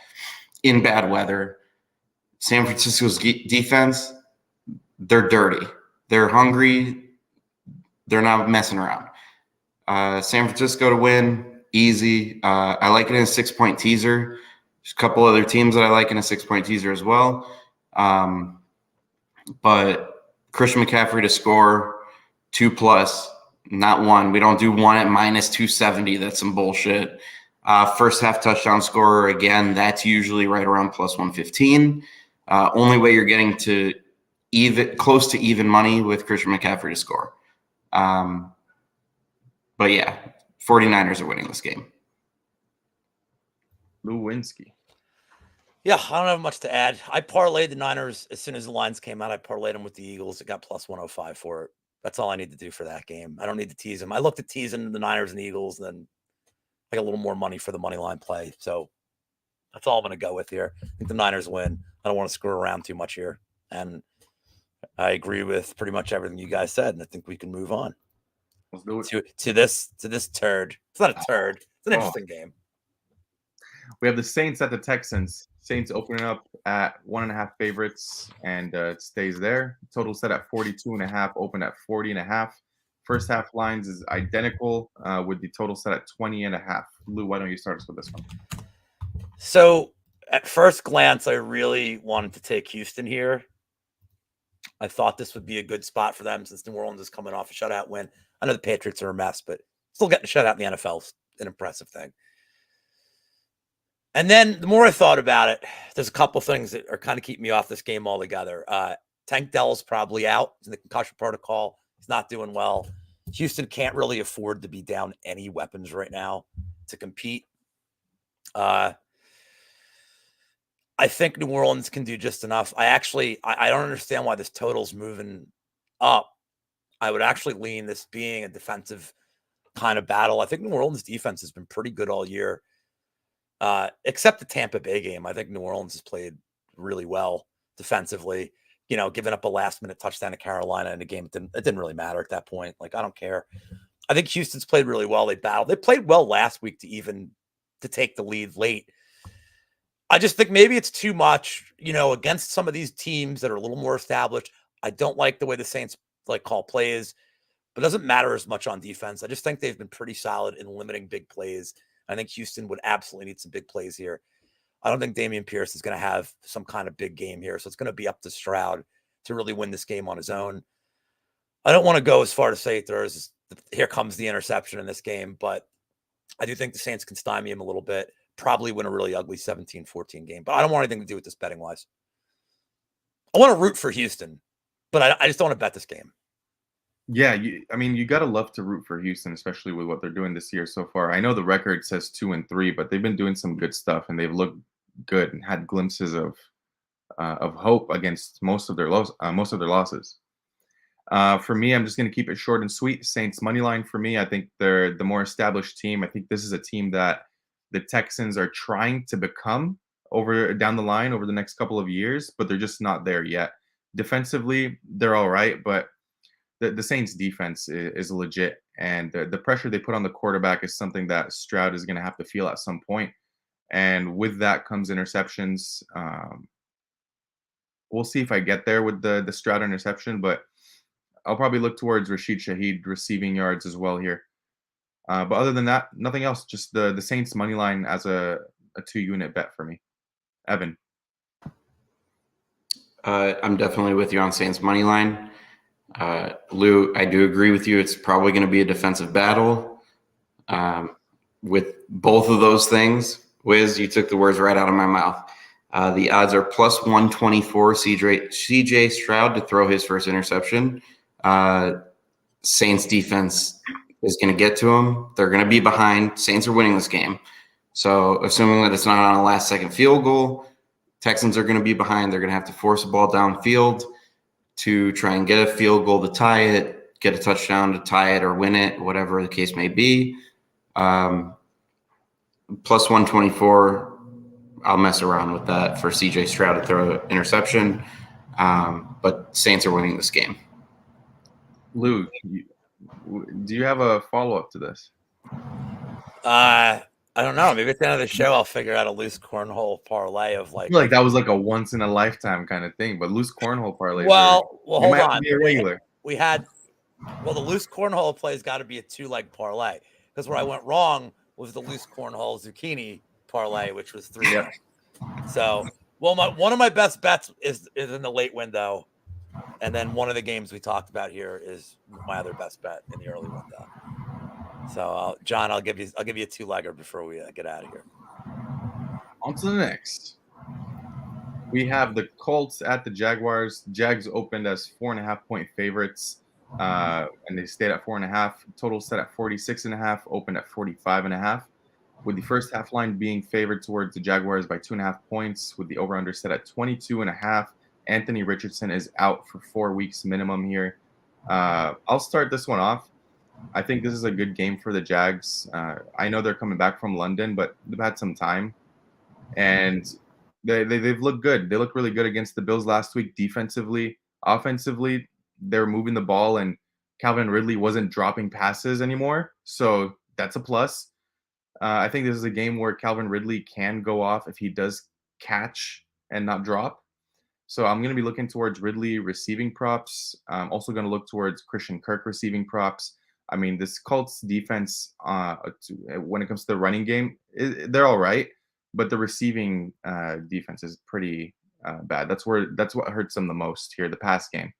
in bad weather. San Francisco's defense, they're dirty. They're hungry. They're not messing around. San Francisco to win, easy. I like it in a 6-point teaser. There's a couple other teams that I like in a 6-point teaser as well. But Christian McCaffrey to score 2+, not 1. We don't do 1 at -270. That's some bullshit. First half touchdown scorer, again, that's usually right around +115. Only way you're getting to close to even money with Christian McCaffrey to score. But yeah, 49ers are winning this game. Lewinsky. Yeah, I don't have much to add. I parlayed the Niners as soon as the lines came out. I parlayed them with the Eagles. It got +105 for it. That's all I need to do for that game. I don't need to tease them. I looked at teasing the Niners and the Eagles, and then I got a little more money for the money line play. So that's all I'm going to go with here. I think the Niners win. I don't want to screw around too much here. And I agree with pretty much everything you guys said, and I think we can move on. Let's do it. to this turd. It's not a turd. It's an Oh. interesting game. We have the Saints at the Texans. Saints opening up at 1.5 favorites, and it stays there. Total set at 42.5, open at 40.5. First half lines is identical with the total set at 20.5. Lou, why don't you start us with this one? So at first glance, I really wanted to take Houston here. I thought this would be a good spot for them since New Orleans is coming off a shutout win. I know the Patriots are a mess, but still getting a shutout in the NFL is an impressive thing. And then the more I thought about it, there's a couple things that are kind of keeping me off this game altogether. Tank Dell's probably out. He's in the concussion protocol. He's not doing well. Houston can't really afford to be down any weapons right now to compete. I think New Orleans can do just enough. I don't understand why this total's moving up. I would actually lean this being a defensive kind of battle. I think New Orleans defense has been pretty good all year. Except the Tampa Bay game. I think New Orleans has played really well defensively, giving up a last minute touchdown to Carolina in a game. It didn't really matter at that point. Like, I don't care. I think Houston's played really well. They battled. They played well last week to take the lead late. I just think maybe it's too much, against some of these teams that are a little more established. I don't like the way the Saints call plays, but it doesn't matter as much on defense. I just think they've been pretty solid in limiting big plays. I think Houston would absolutely need some big plays here. I don't think Dameon Pierce is going to have some kind of big game here. So it's going to be up to Stroud to really win this game on his own. I don't want to go as far to say here comes the interception in this game, but I do think the Saints can stymie him a little bit, probably win a really ugly 17-14 game. But I don't want anything to do with this betting wise. I want to root for Houston, but I just don't want to bet this game. Yeah, you got to love to root for Houston, especially with what they're doing this year so far. I know the record says 2-3, but they've been doing some good stuff, and they've looked good and had glimpses of hope against most of their losses. For me, I'm just going to keep it short and sweet. Saints money line for me. I think they're the more established team. I think this is a team that the Texans are trying to become down the line over the next couple of years, but they're just not there yet. Defensively, they're all right, but the Saints defense is legit, and the pressure they put on the quarterback is something that Stroud is going to have to feel at some point. And with that comes interceptions. We'll see if I get there with the Stroud interception, but I'll probably look towards Rashid Shaheed receiving yards as well here. But other than that, nothing else. Just the Saints money line as a 2-unit bet for me. Evan. I'm definitely with you on Saints money line. Lou, I do agree with you. It's probably going to be a defensive battle. With both of those things, Wiz, you took the words right out of my mouth. The odds are plus 124 CJ Stroud to throw his first interception. Saints defense is going to get to him. They're going to be behind. Saints are winning this game. So assuming that it's not on a last-second field goal, Texans are going to be behind. They're going to have to force the ball downfield to try and get a field goal to tie it, get a touchdown to tie it or win it, whatever the case may be. Plus 124, I'll mess around with that for CJ Stroud to throw an interception. But Saints are winning this game. Lou, do you have a follow-up to this? I don't know. Maybe at the end of the show, I'll figure out a loose cornhole parlay of I feel like that was like a once-in-a-lifetime kind of thing, but loose cornhole parlays. Well, hold on. Be a regular. The loose cornhole play has got to be a 2-leg parlay, because where I went wrong was the loose cornhole zucchini parlay, which was 3. Yep. So, one of my best bets is in the late window, and then one of the games we talked about here is my other best bet in the early window. So, John, I'll give you a 2-legger before we get out of here. On to the next. We have the Colts at the Jaguars. Jags opened as 4.5-point favorites, and they stayed at 4.5. Total set at 46.5, opened at 45.5. With the first half line being favored towards the Jaguars by 2.5 points, with the over/under set at 22.5. Anthony Richardson is out for 4 weeks minimum here. I'll start this one off. I think this is a good game for the Jags. I know they're coming back from London, but they've had some time, and they've looked good. They looked really good against the Bills last week defensively. Offensively, they're moving the ball, and Calvin Ridley wasn't dropping passes anymore, so that's a plus. I think this is a game where Calvin Ridley can go off if he does catch and not drop. So I'm going to be looking towards Ridley receiving props. I'm also going to look towards Christian Kirk receiving props. I mean, this Colts defense, when it comes to the running game, they're all right, but the receiving defense is pretty bad. That's what hurts them the most here, the pass game.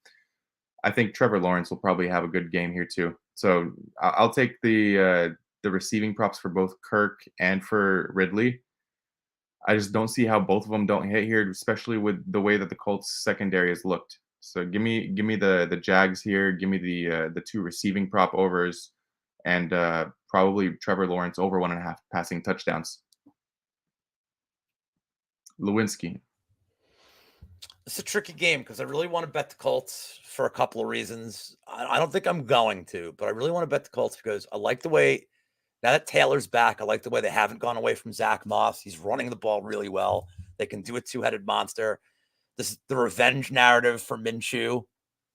I think Trevor Lawrence will probably have a good game here too. So I'll take the receiving props for both Kirk and for Ridley. I just don't see how both of them don't hit here, especially with the way that the Colts secondary has looked. So give me the Jags here. Give me the 2 receiving prop overs, and probably Trevor Lawrence over 1.5 passing touchdowns. Lewinsky. It's a tricky game because I really want to bet the Colts for a couple of reasons. I don't think I'm going to, but I really want to bet the Colts because I like the way, now that Taylor's back, I like the way they haven't gone away from Zach Moss. He's running the ball really well. They can do a two-headed monster. This is the revenge narrative for Minshew.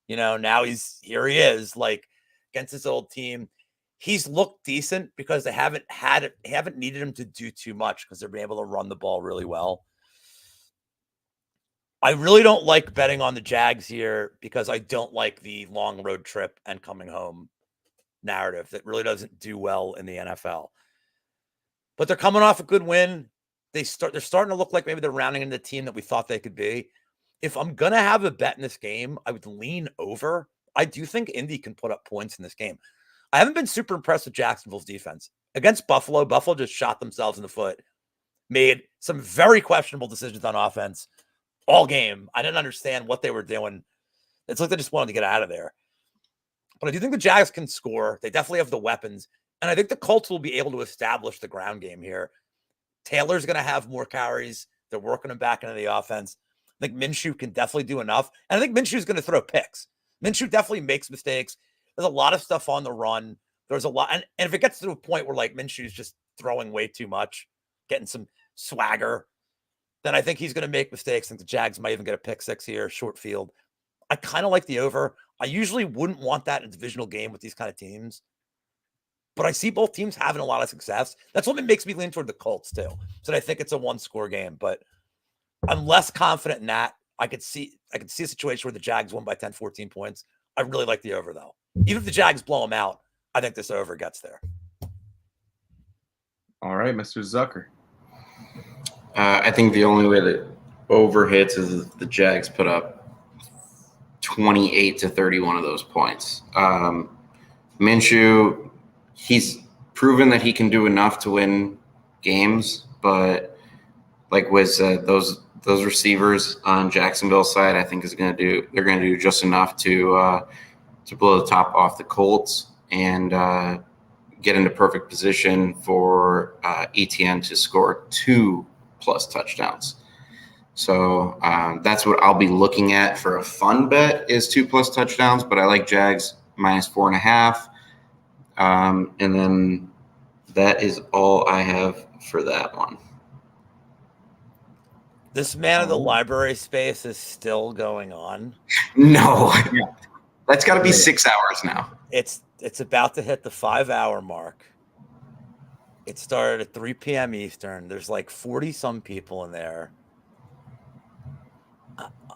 Now here he is, like against his old team. He's looked decent because they haven't needed him to do too much because they've been able to run the ball really well. I really don't like betting on the Jags here because I don't like the long road trip and coming home narrative that really doesn't do well in the NFL. But they're coming off a good win. They're starting to look like maybe they're rounding into the team that we thought they could be. If I'm going to have a bet in this game, I would lean over. I do think Indy can put up points in this game. I haven't been super impressed with Jacksonville's defense. Against Buffalo, Buffalo just shot themselves in the foot, made some very questionable decisions on offense all game. I didn't understand what they were doing. It's like they just wanted to get out of there. But I do think the Jags can score. They definitely have the weapons. And I think the Colts will be able to establish the ground game here. Taylor's going to have more carries. They're working him back into the offense. I think Minshew can definitely do enough. And I think Minshew's going to throw picks. Minshew definitely makes mistakes. There's a lot of stuff on the run. There's a lot. And if it gets to a point where like Minshew's just throwing way too much, getting some swagger, then I think he's going to make mistakes. I think the Jags might even get a pick 6 here, short field. I kind of like the over. I usually wouldn't want that in a divisional game with these kind of teams, but I see both teams having a lot of success. That's what makes me lean toward the Colts too. So I think it's a 1-score game, but I'm less confident in that. I could see a situation where the Jags win by 10, 14 points. I really like the over though. Even if the Jags blow them out, I think this over gets there. All right, Mr. Zucker. I think the only way that over hits is if the Jags put up 28 to 31 of those points. Minshew, he's proven that he can do enough to win games, but like Wiz said, those receivers on Jacksonville's side, I think they're going to do just enough to blow the top off the Colts and get into perfect position for ETN to score 2+ touchdowns. So that's what I'll be looking at for a fun bet is 2+ touchdowns, but I like Jags -4.5. And then that is all I have for that one. This man of the library space is still going on. No, that's got to be 6 hours now. It's about to hit the 5-hour mark. It started at 3 p.m. Eastern. There's like 40 some people in there.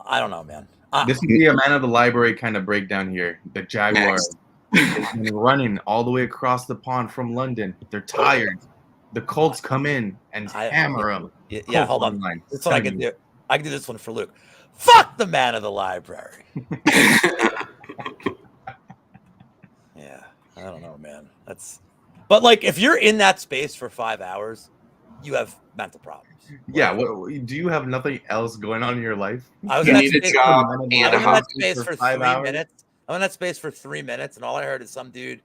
I don't know, man. This would be a man of the library kind of breakdown here. The Jaguars have been running all the way across the pond from London. They're tired. The Colts come in and hammer them. Yeah, hold on. That's what I can do. I can do this one for Luke. Fuck the man of the library. Yeah, I don't know, man. But like, if you're in that space for 5 hours, you have mental problems. Yeah. What, do you have nothing else going on in your life? I was in that space for 3 minutes. I'm in that space for 3 minutes, and all I heard is some dude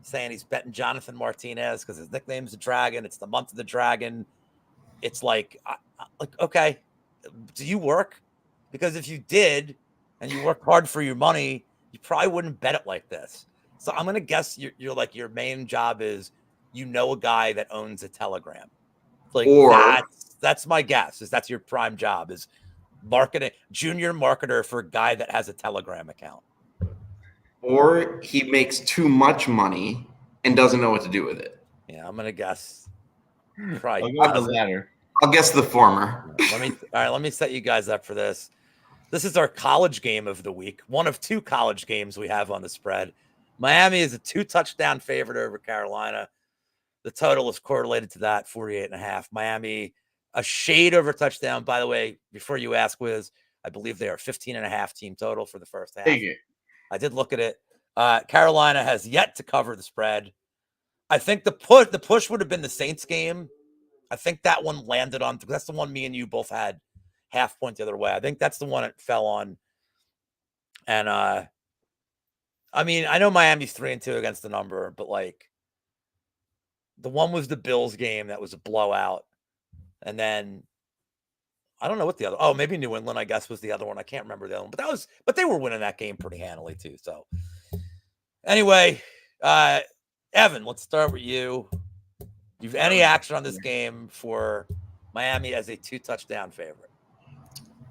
saying he's betting Jonathan Martinez because his nickname's the Dragon. It's the month of the Dragon. It's like okay, do you work? Because if you did and you work hard for your money, you probably wouldn't bet it like this. So I'm gonna guess you're like your main job is a guy that owns a Telegram. Like that's my guess. That's your prime job is marketing, junior marketer for a guy that has a Telegram account. or he makes too much money and doesn't know what to do with it. Yeah, I'm gonna guess. I'll Probably go with the doesn't. latter. I'll guess the former. Let me set you guys up for this. This is our college game of the week. One of two college games we have on the spread. Miami is a 2-touchdown favorite over Carolina. The total is correlated to that, 48.5. Miami, a shade over touchdown. By the way, before you ask, Wiz, I believe they are 15.5 team total for the first half. Take it. I did look at it. Carolina has yet to cover the spread. I think the push would have been the Saints game. I think that one landed on. That's the one me and you both had half point the other way. I think that's the one it fell on. And I mean, I know Miami's 3-2 against the number, but like the one was the Bills game that was a blowout, and then I don't know what the other. Oh, maybe New England, I guess, was the other one. I can't remember the other one, but they were winning that game pretty handily too. So anyway, Evan, let's start with you. Do you have any action on this game for Miami as a 2-touchdown favorite?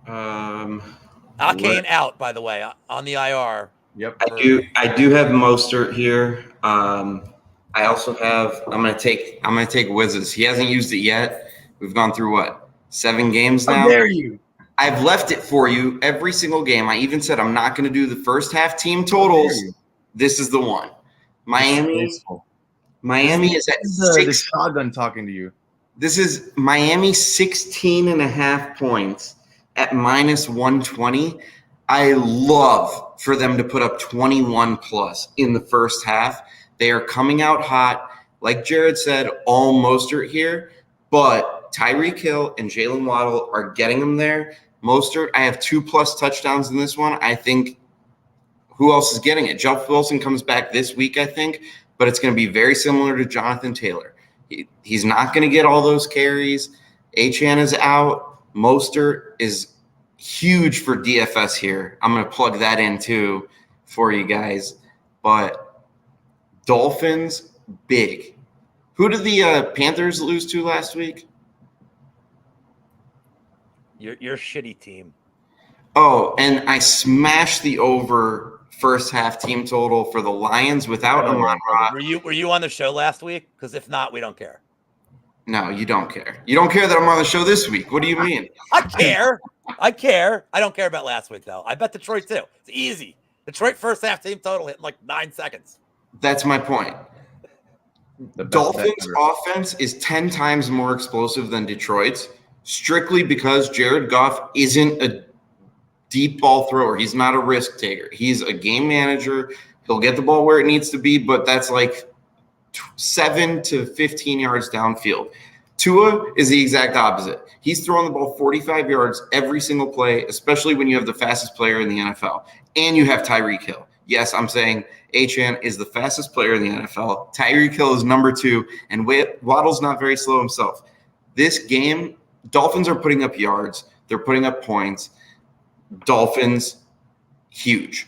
Alkane out, by the way, on the IR. Yep. I do have Mostert here. I also have. I'm gonna take Wizards. He hasn't used it yet. We've gone through what, 7 games now? How dare you? I've left it for you every single game. I even said I'm not going to do the first half team totals. This is the one. Miami is at the shotgun talking to you. This is Miami 16.5 points at -120. I love for them to put up 21 plus in the first half. They are coming out hot. Like Jared said, all Mostert here, but Tyreek Hill and Jalen Waddle are getting them there. Mostert, I have 2+ touchdowns in this one. I think who else is getting it? Jeff Wilson comes back this week, I think, but it's going to be very similar to Jonathan Taylor. He's not going to get all those carries. Achane is out. Mostert is huge for DFS here. I'm going to plug that in too for you guys. But Dolphins, big. Who did the Panthers lose to last week? Your shitty team. Oh, and I smashed the over first half team total for the Lions without Amon-Ra. Were you on the show last week? Because if not, we don't care. No, you don't care. You don't care that I'm on the show this week. What do you mean? I care. I care. I don't care about last week, though. I bet Detroit, too. It's easy. Detroit first half team total hit in like 9 seconds. That's my point. Dolphins' offense is 10 times more explosive than Detroit's, strictly because Jared Goff isn't a deep ball thrower. He's not a risk taker. He's a game manager. He'll get the ball where it needs to be, but that's like 7 to 15 yards downfield. Tua is the exact opposite. He's throwing the ball 45 yards every single play, especially when you have the fastest player in the NFL. And you have Tyreek Hill. Yes, I'm saying Achane is the fastest player in the NFL. Tyreek Hill is number 2, and Waddle's not very slow himself. This game, Dolphins are putting up yards. They're putting up points. Dolphins, huge.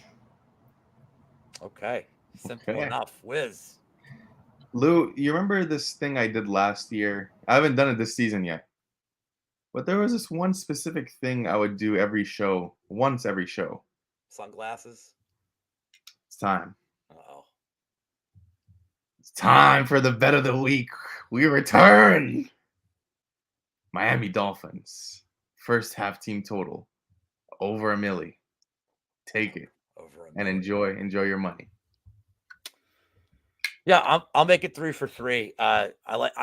Okay. Simple enough. Wiz. Lou, you remember this thing I did last year? I haven't done it this season yet. But there was this one specific thing I would do once every show. Sunglasses? It's time. Uh-oh. It's time for the bet of the week. We return. Miami Dolphins. First half team total. Over a milli. Take it. And enjoy your money. Yeah, I'll make it 3 for 3. I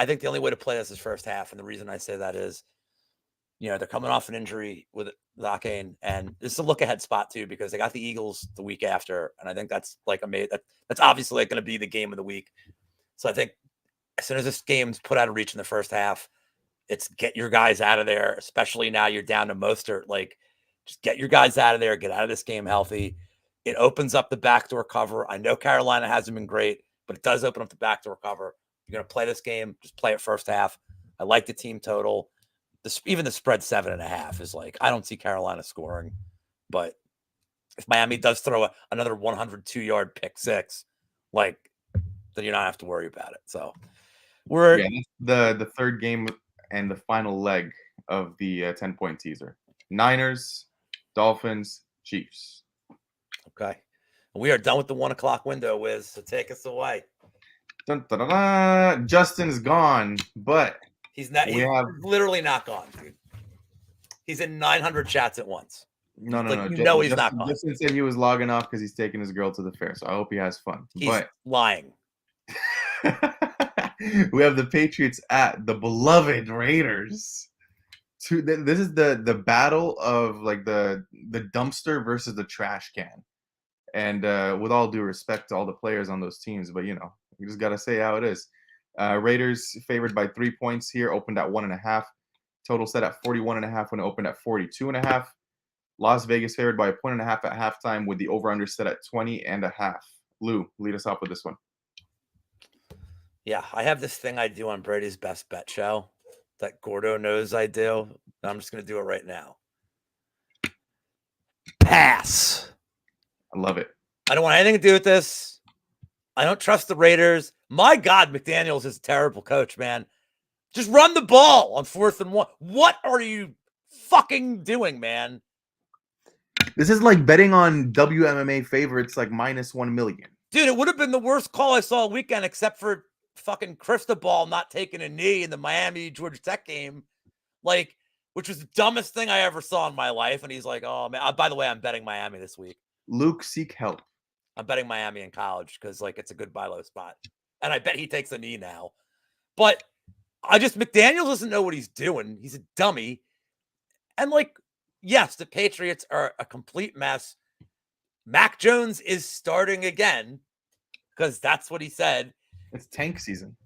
think the only way to play this is first half, and the reason I say that is, they're coming off an injury with Akane, and this is a look ahead spot too because they got the Eagles the week after, and I think that's like that's obviously going to be the game of the week. So I think as soon as this game's put out of reach in the first half, it's get your guys out of there. Especially now you're down to Mostert, like just get your guys out of there, get out of this game healthy. It opens up the backdoor cover. I know Carolina hasn't been great, but it does open up the backdoor cover. You're going to play this game, just play it first half. I like the team total. Even the spread 7.5 is like, I don't see Carolina scoring. But if Miami does throw another 102-yard pick six, like, then you don't have to worry about it. So we're the third game and the final leg of the 10-point teaser. Niners, Dolphins, Chiefs. Okay. We are done with the 1 o'clock window, Wiz. So take us away. Dun, dun, dun, dun. Justin's gone, but He's not. we He's have literally not gone, dude. He's in 900 chats at once. no. He's not gone. Justin said he was logging off because he's taking his girl to the fair. So I hope he has fun. He's But lying. we have the Patriots at the beloved Raiders. This is the battle of like the dumpster versus the trash can. And with all due respect to all the players on those teams, but you just got to say how it is. Raiders favored by 3 points here, opened at 1.5. Total set at 41.5 when it opened at 42.5. Las Vegas favored by 1.5 at halftime with the over-under set at 20.5. Lou, lead us off with this one. Yeah, I have this thing I do on Brady's Best Bet show that Gordo knows I do. And I'm just going to do it right now. Pass. I love it. I don't want anything to do with this. I don't trust the Raiders. My God, McDaniels is a terrible coach, man. Just run the ball on 4th and 1. What are you fucking doing, man? This is like betting on WMMA favorites like minus 1 million. Dude, it would have been the worst call I saw all weekend except for fucking Cristobal not taking a knee in the Miami Georgia Tech game. Like, which was the dumbest thing I ever saw in my life. And he's like, oh, man. By the way, I'm betting Miami this week. Luke, seek help. I'm betting Miami in college because, like, it's a good buy low spot. And I bet he takes a knee now. But McDaniels doesn't know what he's doing. He's a dummy. And, like, yes, the Patriots are a complete mess. Mac Jones is starting again because that's what he said. It's tank season.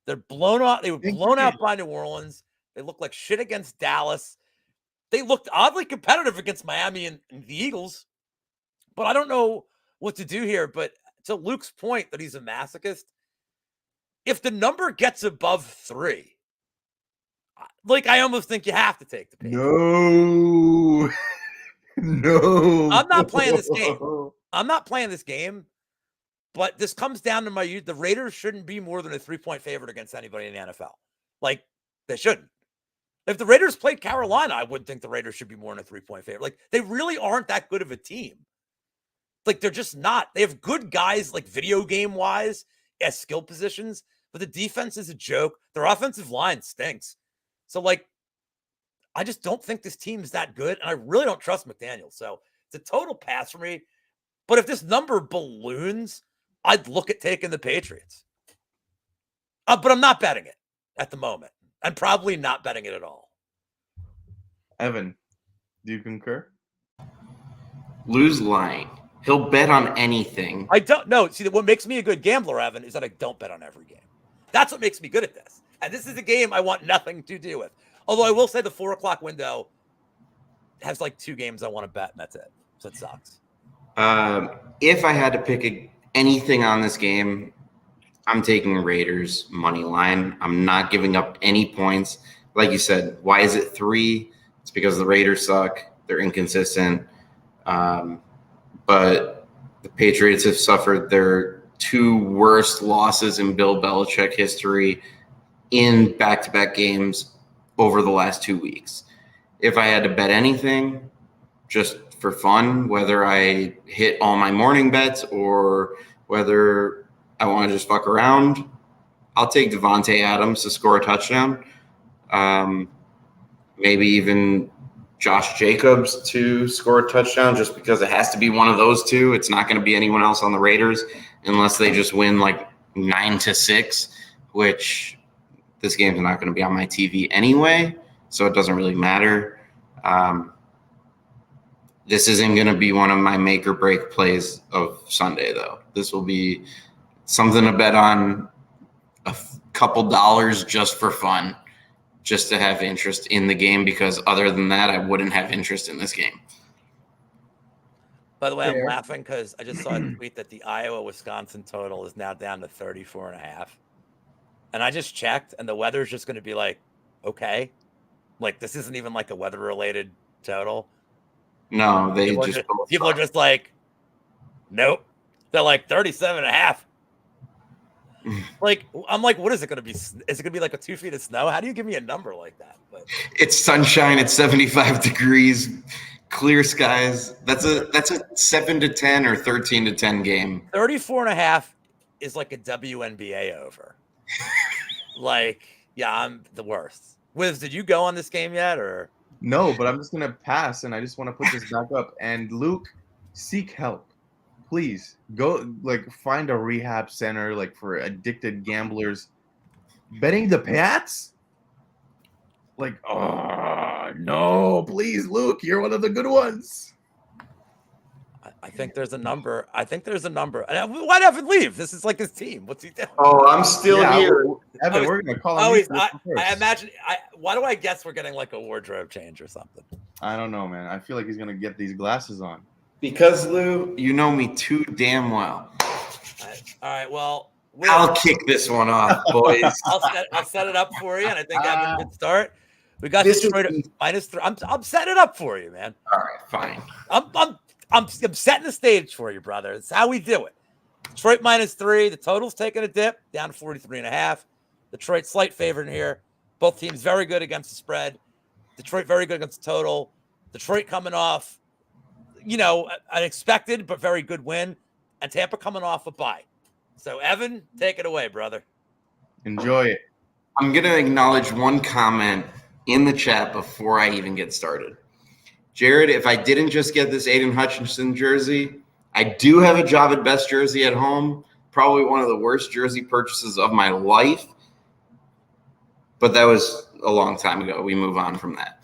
They're blown out. They were blown out by New Orleans. They looked like shit against Dallas. They looked oddly competitive against Miami and the Eagles. But I don't know what to do here. But to Luke's point that he's a masochist, if the number gets above 3, like I almost think you have to take the Patriots. No. No. I'm not playing this game. But this comes down to the Raiders shouldn't be more than a 3-point favorite against anybody in the NFL. Like, they shouldn't. If the Raiders played Carolina, I wouldn't think the Raiders should be more than a 3-point favorite. Like, they really aren't that good of a team. Like, they're just not. They have good guys, like, video game-wise, as skill positions, but the defense is a joke. Their offensive line stinks. So, like, I just don't think this team is that good, and I really don't trust McDaniel. So, it's a total pass for me. But if this number balloons, I'd look at taking the Patriots. But I'm not betting it at the moment. I'm probably not betting it at all. Evan, do you concur? Lou's lying. He'll bet on anything. I don't know. See, what makes me a good gambler, Evan, is that I don't bet on every game. That's what makes me good at this. And this is a game I want nothing to do with. Although I will say the 4 o'clock window has like 2 games I want to bet, and that's it. So it sucks. If I had to pick anything on this game, I'm taking Raiders money line. I'm not giving up any points. Like you said, why is it 3? It's because the Raiders suck. They're inconsistent. But the Patriots have suffered their 2 worst losses in Bill Belichick history in back-to-back games over the last 2 weeks. If I had to bet anything, just for fun, whether I hit all my morning bets or whether I want to just fuck around, I'll take Devontae Adams to score a touchdown. Maybe even Josh Jacobs to score a touchdown, just because it has to be one of those 2. It's not going to be anyone else on the Raiders unless they just win like 9-6, which this game's not going to be on my TV anyway, so it doesn't really matter. This isn't going to be one of my make or break plays of Sunday, though. This will be something to bet on a couple dollars just for fun, just to have interest in the game, because other than that, I wouldn't have interest in this game. By the way, I'm laughing because I just saw a tweet that the Iowa-Wisconsin total is now down to 34.5. And I just checked, and the weather's just going to be like, okay. Like, this isn't even like a weather-related total. No, people are just like, nope. They're like 37.5. Like, I'm like, what is it going to be? Is it going to be like a 2 feet of snow? How do you give me a number like that? But it's sunshine. It's 75 degrees. Clear skies. That's a 7-10 or 13-10 game. 34.5 is like a WNBA over. Like, yeah, I'm the worst. Wiz, did you go on this game yet, or? No, but I'm just gonna pass, and I just want to put this back up. And Luke, seek help, please. Go find a rehab center for addicted gamblers. Betting the Pats? Oh no, please, Luke, you're one of the good ones. I think there's a number. Why'd Evan leave? This is like his team. What's he doing? Oh, I'm still here. Evan, we're gonna call him. I imagine. Why do I guess we're getting like a wardrobe change or something? I don't know, man. I feel like he's gonna get these glasses on. Because Lou, you know me too damn well. All right. Well, I'll kick this one off, boys. I'll set it up for you, and I think Evan can start. We got Detroit -3. I'm setting it up for you, man. All right, fine. I'm setting the stage for you, brother. It's how we do it. Detroit -3. The total's taking a dip down to 43.5. Detroit slight favorite in here. Both teams very good against the spread. Detroit very good against the total. Detroit coming off, an expected but very good win, and Tampa coming off a bye. So Evan, take it away, brother. Enjoy it. I'm gonna acknowledge one comment in the chat before I even get started. Jared, if I didn't just get this Aiden Hutchinson jersey, I do have a Javid Best jersey at home. Probably one of the worst jersey purchases of my life. But that was a long time ago. We move on from that.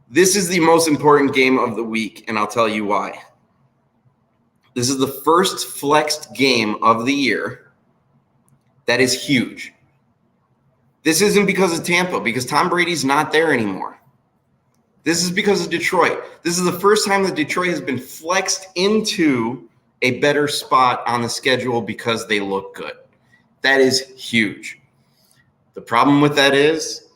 This is the most important game of the week, and I'll tell you why. This is the first flexed game of the year that is huge. This isn't because of Tampa, because Tom Brady's not there anymore. This is because of Detroit. This is the first time that Detroit has been flexed into a better spot on the schedule because they look good. That is huge. The problem with that is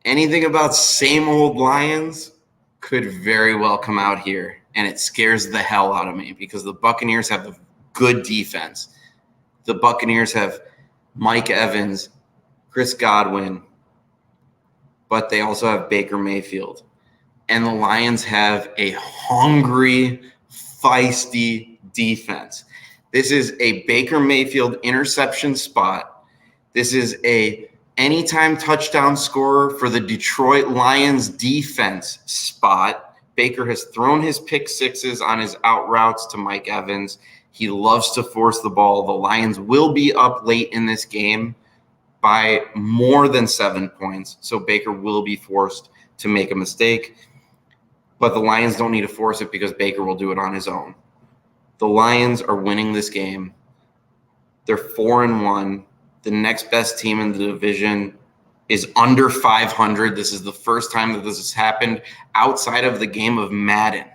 anything about same old Lions could very well come out here, and it scares the hell out of me because the Buccaneers have a good defense. The Buccaneers have Mike Evans, Chris Godwin, but they also have Baker Mayfield. And the Lions have a hungry, feisty defense. This is a Baker Mayfield interception spot. This is a anytime touchdown scorer for the Detroit Lions defense spot. Baker has thrown his pick sixes on his out routes to Mike Evans. He loves to force the ball. The Lions will be up late in this game by more than 7 points. So Baker will be forced to make a mistake. But the Lions don't need to force it because Baker will do it on his own. The Lions are winning this game. They're 4-1. The next best team in the division is under 500. This is the first time that this has happened outside of the game of Madden.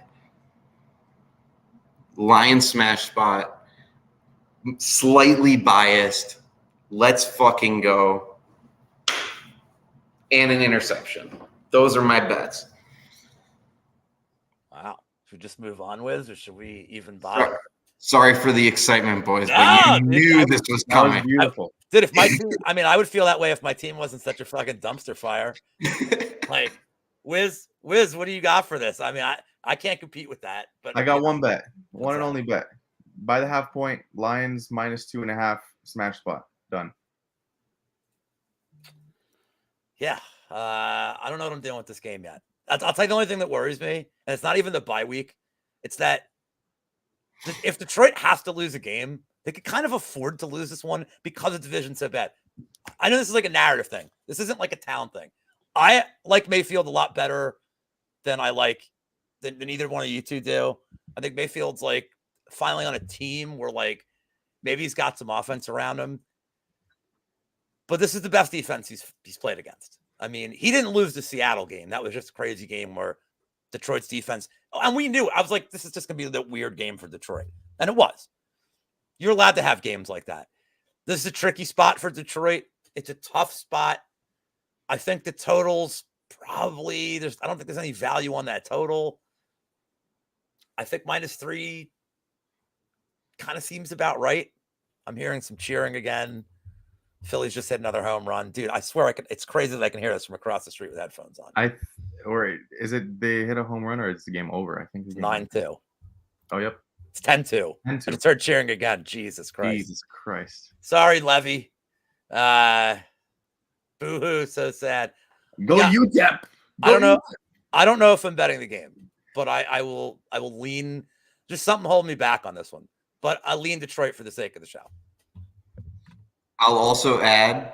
Lions smash spot. Slightly biased. Let's fucking go. And an interception. Those are my bets. Wow. Should we just move on with, or should we even bother? Sorry for the excitement, boys, but you knew this was coming. That was beautiful. Dude, if my team, I would feel that way if my team wasn't such a fucking dumpster fire. Like, Wiz, what do you got for this? I mean, I can't compete with that. But I got one bet, one and only bet. By the half point, Lions -2.5, smash spot. Done. Yeah. I don't know what I'm doing with this game yet. I'll tell you the only thing that worries me, and it's not even the bye week. It's that if Detroit has to lose a game, they could kind of afford to lose this one because the division's so bad. I know this is like a narrative thing. This isn't like a talent thing. I like Mayfield a lot better than than either one of you two do. I think Mayfield's like finally on a team where like maybe he's got some offense around him. But this is the best defense he's played against. I mean, he didn't lose the Seattle game. That was just a crazy game where Detroit's defense, and we knew, I was like, this is just going to be the weird game for Detroit. And it was. You're allowed to have games like that. This is a tricky spot for Detroit. It's a tough spot. I think the totals probably, I don't think there's any value on that total. I think -3 kind of seems about right. I'm hearing some cheering again. Phillies just hit another home run. Dude, I swear it's crazy that I can hear this from across the street with headphones on. Or is it they hit a home run or it's the game over? I think the It's game. 9-2. Oh, yep. It's 10-2. 10-2. I just heard cheering again. Jesus Christ. Jesus Christ. Sorry, Levy. Boo-hoo. So sad. Go Yeah. UTEP. I don't know. I don't know if I'm betting the game, but I will lean. Just something holding me back on this one. But I lean Detroit for the sake of the show. I'll also add,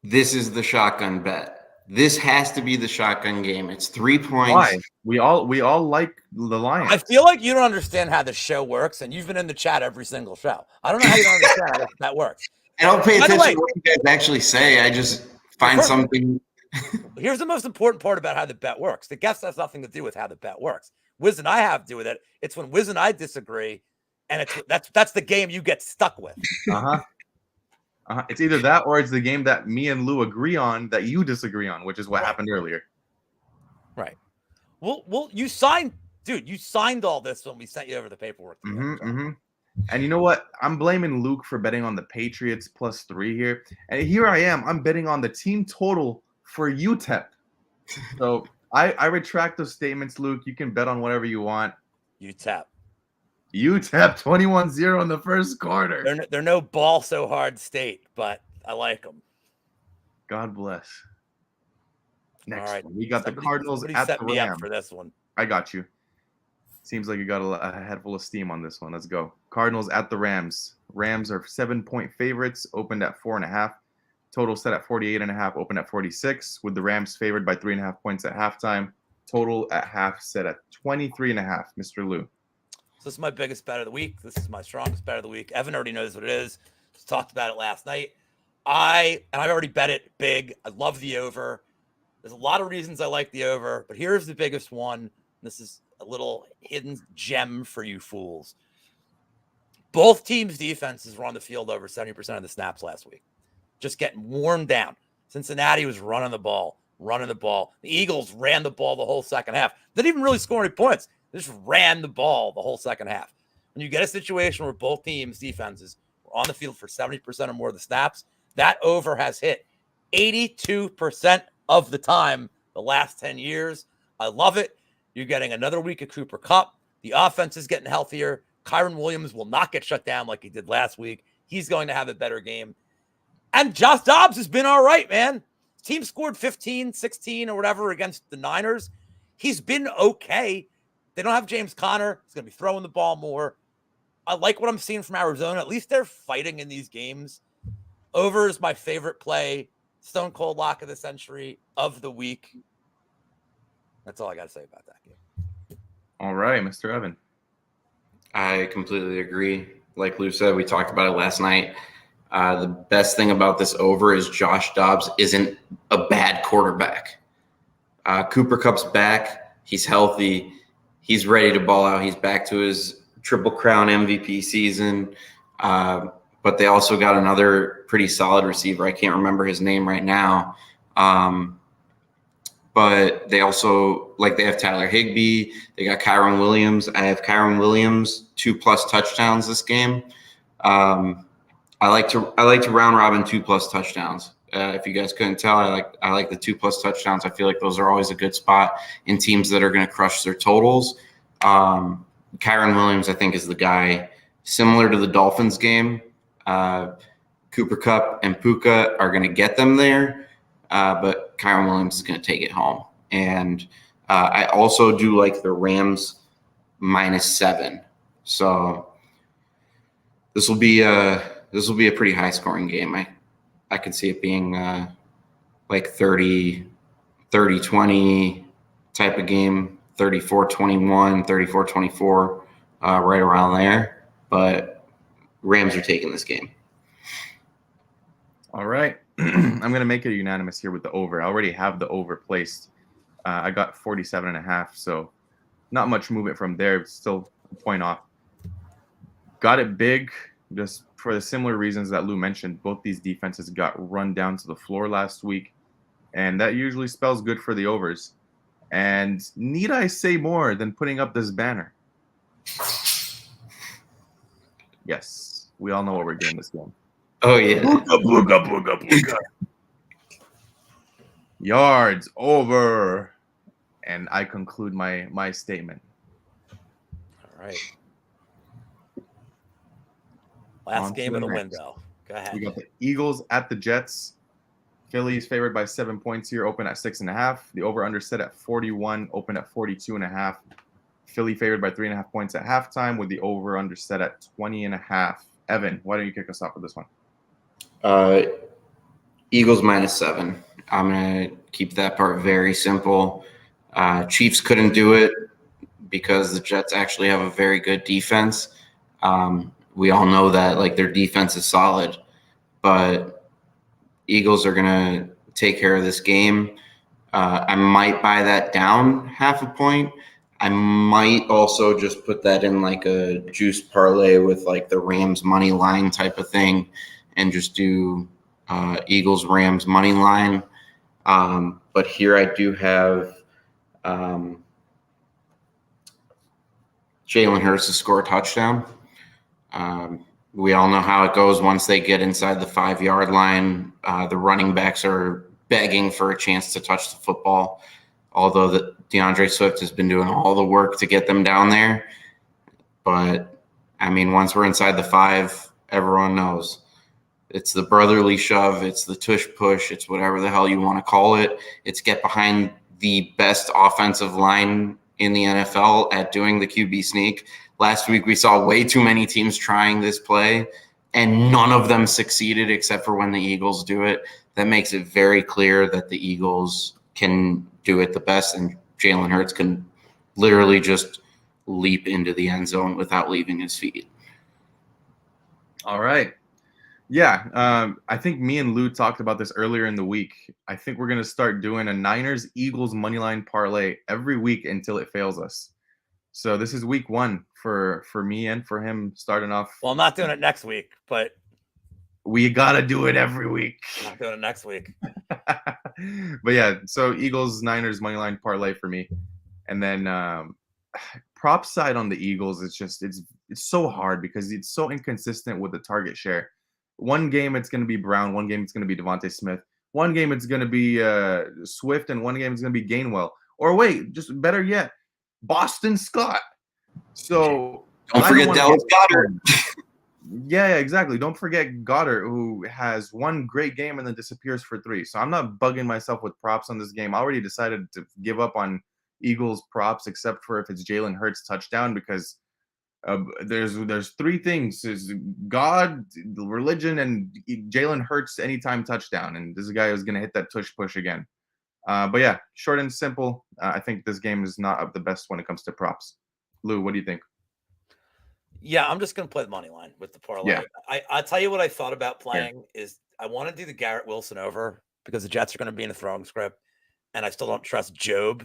this is the shotgun bet. This has to be the shotgun game. It's 3 points. Why? We all like the Lions. I feel like you don't understand how the show works, and you've been in the chat every single show. I don't know how you don't understand how that works. I don't pay By the attention way- to what you guys actually say. I just find something. Here's the most important part about how the bet works. The guest has nothing to do with how the bet works. Wiz and I have to do with it. It's when Wiz and I disagree, and that's the game you get stuck with. It's either that or it's the game that me and Lou agree on that you disagree on, which is what happened earlier. Right. Well, you signed all this when we sent you over the paperwork. And you know what? I'm blaming Luke for betting on the Patriots +3 here. And here I am. I'm betting on the team total for UTEP. So I retract those statements, Luke. You can bet on whatever you want. UTEP 21-0 in the first quarter. They're no ball so hard state, but I like them. God bless. Next All right. one. We got the Cardinals at set the me up Rams. for this one. I got you. Seems like you got a head full of steam on this one. Let's go. Cardinals at the Rams. Rams are 7-point favorites, opened at 4.5. Total set at 48.5, opened at 46, with the Rams favored by 3.5 points at halftime. Total at half set at 23.5. Mr. Lou. So this is my biggest bet of the week. This is my strongest bet of the week. Evan already knows what it is. Just talked about it last night. I've already bet it big. I love the over. There's a lot of reasons I like the over, but here's the biggest one. This is a little hidden gem for you fools. Both teams' defenses were on the field over 70% of the snaps last week. Just getting worn down. Cincinnati was running the ball. The Eagles ran the ball the whole second half. Didn't even really score any points. They just ran the ball the whole second half. When you get a situation where both teams' defenses were on the field for 70% or more of the snaps, that over has hit 82% of the time the last 10 years. I love it. You're getting another week of Cooper Kupp. The offense is getting healthier. Kyron Williams will not get shut down like he did last week. He's going to have a better game. And Josh Dobbs has been all right, man. Team scored 15, 16 or whatever against the Niners. He's been okay. They don't have James Conner. He's going to be throwing the ball more. I like what I'm seeing from Arizona. At least they're fighting in these games. Over is my favorite play. Stone cold lock of the century, of the week. That's all I got to say about that game. All right, Mr. Evan. I completely agree. Like Lou said, we talked about it last night. The best thing about this over is Josh Dobbs isn't a bad quarterback. Cooper Kupp's back. He's healthy. He's ready to ball out. He's back to his Triple Crown MVP season. But they also got another pretty solid receiver. I can't remember his name right now. But they also, they have Tyler Higbee. They got Kyron Williams. I have Kyron Williams 2+ touchdowns this game. I like to round robin 2+ touchdowns. If you guys couldn't tell, I like the 2+ touchdowns. I feel like those are always a good spot in teams that are going to crush their totals. Kyron Williams, I think, is the guy. Similar to the Dolphins game, Cooper Kupp and Puka are going to get them there, but Kyron Williams is going to take it home. And I also do like the Rams -7. So this will be a pretty high scoring game. I could see it being 30-20 type of game, 34-21, 34-24, right around there. But Rams are taking this game. All right. I'm going to make it unanimous here with the over. I already have the over placed. I got 47.5, so not much movement from there. It's still a point off. Got it big just for the similar reasons that Lou mentioned. Both these defenses got run down to the floor last week, and that usually spells good for the overs. And need I say more than putting up this banner? Yes, we all know what we're doing this game. Oh, yeah. Yards over And I conclude my statement. All right. On Last to game the of the next. window. Go ahead. We got the Eagles at the Jets. Philly's favored by 7 points here, open at 6.5. The over/under set at 41, open at 42.5. Philly favored by 3.5 points at halftime, with the over/under set at 20.5. Evan, why don't you kick us off with this one? Eagles -7. I'm gonna keep that part very simple. Chiefs couldn't do it because the Jets actually have a very good defense. We all know that, like, their defense is solid, but Eagles are gonna take care of this game. I might buy that down half a point. I might also just put that in like a juice parlay with like the Rams money line type of thing, and just do Eagles Rams money line. But here I do have Jalen Hurts to score a touchdown. We all know how it goes once they get inside the 5-yard line. The running backs are begging for a chance to touch the football, although DeAndre Swift has been doing all the work to get them down there. But, I mean, once we're inside the 5, everyone knows. It's the brotherly shove. It's the tush push. It's whatever the hell you want to call it. It's get behind the best offensive line in the NFL at doing the QB sneak. Last week, we saw way too many teams trying this play, and none of them succeeded except for when the Eagles do it. That makes it very clear that the Eagles can do it the best, and Jalen Hurts can literally just leap into the end zone without leaving his feet. All right. Yeah, I think me and Lou talked about this earlier in the week. I think we're going to start doing a Niners-Eagles moneyline parlay every week until it fails us. So this is week 1 for me and for him starting off. Well, I'm not doing it next week, but we got to do it every week. I'm not doing it next week. But yeah, so Eagles-Niners moneyline parlay for me. And then prop side on the Eagles, it's so hard because it's so inconsistent with the target share. One game it's going to be Brown, one game it's going to be Devontae Smith, one game it's going to be Swift, and one game it's going to be Gainwell. Or wait, just better yet, Boston Scott. So don't forget Dallas Goedert. Yeah, exactly. Don't forget Goddard, who has one great game and then disappears for 3. So I'm not bugging myself with props on this game. I already decided to give up on Eagles props, except for if it's Jalen Hurts touchdown, because there's 3 things: is God, religion, and Jalen Hurts anytime touchdown. And this is a guy who's going to hit that tush push again. But yeah, short and simple. I think this game is not the best when it comes to props. Lou, what do you think? Yeah, I'm just going to play the money line with the parlay. Yeah. I'll tell you what I thought about playing is I want to do the Garrett Wilson over because the Jets are going to be in the throwing script, and I still don't trust Job.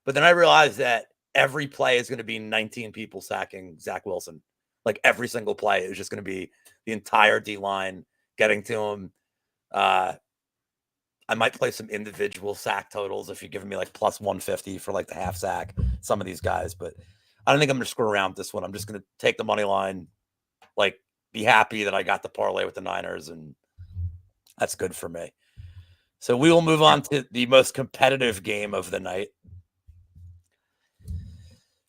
But then I realized that every play is going to be 19 people sacking Zach Wilson. Like every single play is just going to be the entire D-line getting to him. I might play some individual sack totals if you're giving me like plus 150 for like the half sack, some of these guys. But I don't think I'm going to screw around with this one. I'm just going to take the money line, like be happy that I got the parlay with the Niners, and that's good for me. So we will move on to the most competitive game of the night.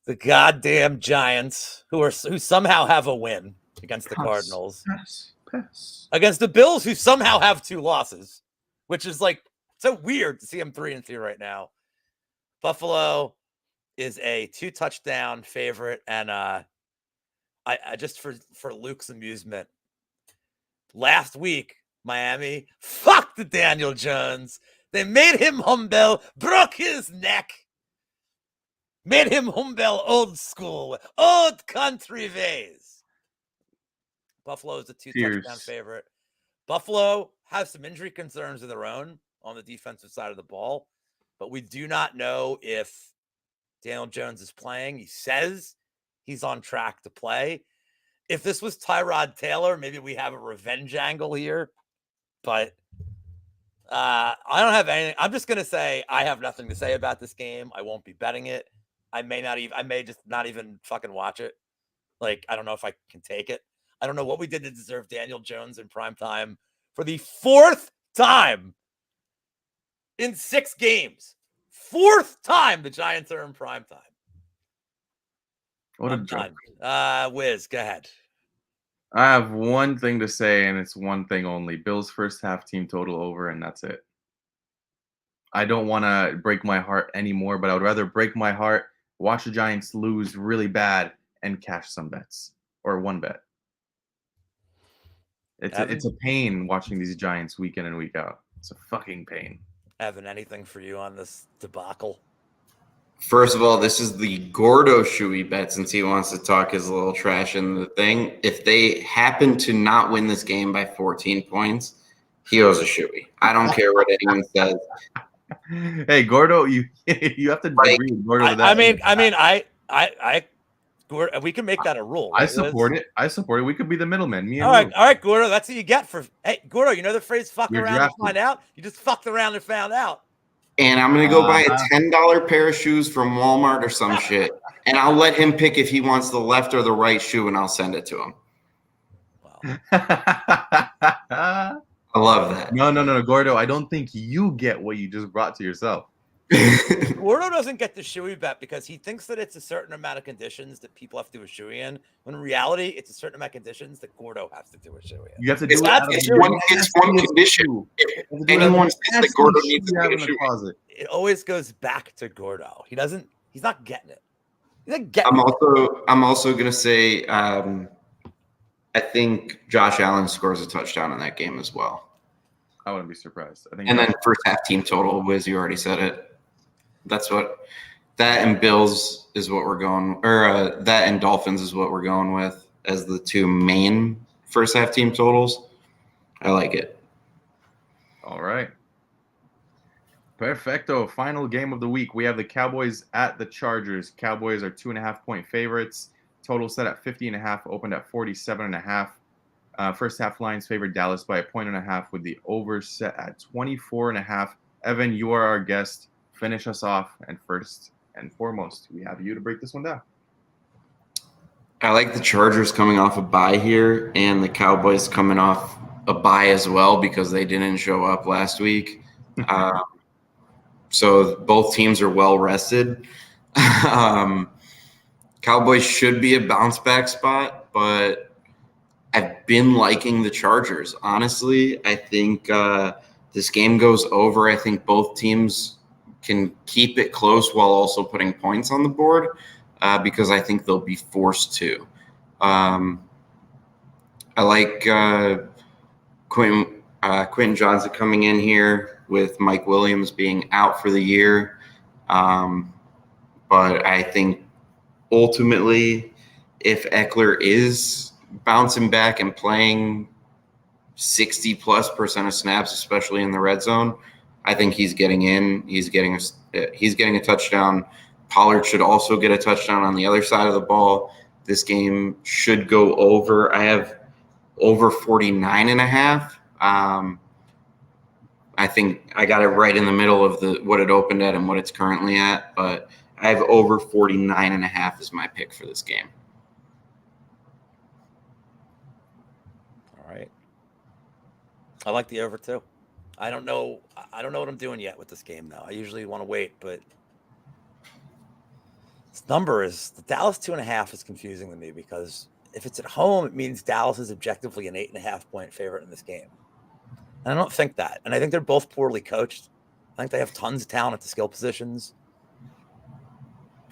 The goddamn Giants, who somehow have a win against the Cardinals, against the Bills, who somehow have 2 losses, which is like so weird to see them 3-2 right now. Buffalo is a 2-touchdown favorite, and I just for Luke's amusement, last week Miami fucked the Daniel Jones. They made him humble, broke his neck. Made him humble old school, old country ways. Buffalo is a 2-touchdown favorite. Buffalo has some injury concerns of their own on the defensive side of the ball, but we do not know if Daniel Jones is playing. He says he's on track to play. If this was Tyrod Taylor, maybe we have a revenge angle here, but I don't have anything. I'm just going to say I have nothing to say about this game. I won't be betting it. I may just not even fucking watch it. Like, I don't know if I can take it. I don't know what we did to deserve Daniel Jones in prime time for the 4th time in 6 games. 4th time the Giants are in prime time. What a I'm joke. done. Wiz, go ahead. I have one thing to say, and it's one thing only. Bills first half team total over, and that's it. I don't want to break my heart anymore, but I would rather break my heart, watch the Giants lose really bad, and cash some bets or one bet. It's a pain watching these Giants week in and week out. It's a fucking pain. Evan, anything for you on this debacle? First of all, this is the Gordo shoey bet since he wants to talk his little trash in the thing. If they happen to not win this game by 14 points, he owes a shoey. I don't care what anyone says. Hey, Gordo, you have to Like, agree with Gordo to that. We can make that a rule. I Right, support Liz? it. I support it. We could be the middleman. Me and All Lou. right, Gordo. That's what you get for. Hey, Gordo, you know the phrase "fuck You're around drafted. and find out." You just fucked around and found out. And I'm going to go buy a $10 pair of shoes from Walmart or some shit. And I'll let him pick if he wants the left or the right shoe, and I'll send it to him. Wow. I love that. No, Gordo. I don't think you get what you just brought to yourself. Gordo doesn't get the shoey bet because he thinks that it's a certain amount of conditions that people have to do a shoey in. When in reality, it's a certain amount of conditions that Gordo has to do a shoey in. You have to do it's one condition. If anyone says that Gordo needs to do a shoey, it always goes back to Gordo. He's not getting it. He's not getting I'm also gonna say I think Josh Allen scores a touchdown in that game as well. I wouldn't be surprised. I think. And then first half team total, Wiz, you already said it. That and Bills is what we're going, or that and Dolphins is what we're going with as the two main first half team totals. I like it. All right. Perfecto. Final game of the week. We have the Cowboys at the Chargers. Cowboys are 2.5-point favorites. Total set at 50.5, opened at 47.5. First half lines favored Dallas by 1.5 with the over set at 24.5. Evan, you are our guest. Finish us off, and first and foremost, we have you to break this one down. I like the Chargers coming off a bye here, and the Cowboys coming off a bye as well because they didn't show up last week. So both teams are well rested. Cowboys should be a bounce back spot, but I've been liking the Chargers. Honestly, I think this game goes over. I think both teams can keep it close while also putting points on the board because I think they'll be forced to. I like Quentin Johnson coming in here with Mike Williams being out for the year. But I think ultimately, if Eckler is bouncing back and playing 60+% of snaps, especially in the red zone, I think he's getting in. He's getting a touchdown. Pollard should also get a touchdown on the other side of the ball. This game should go over. I have over 49.5. I think I got it right in the middle of what it opened at and what it's currently at, but I have over 49.5 as my pick for this game. All right. I like the over too. I don't know what I'm doing yet with this game though. I usually want to wait, but this number is the Dallas 2.5 is confusing to me because if it's at home, it means Dallas is objectively an 8.5-point favorite in this game. And I don't think that. And I think they're both poorly coached. I think they have tons of talent at the skill positions.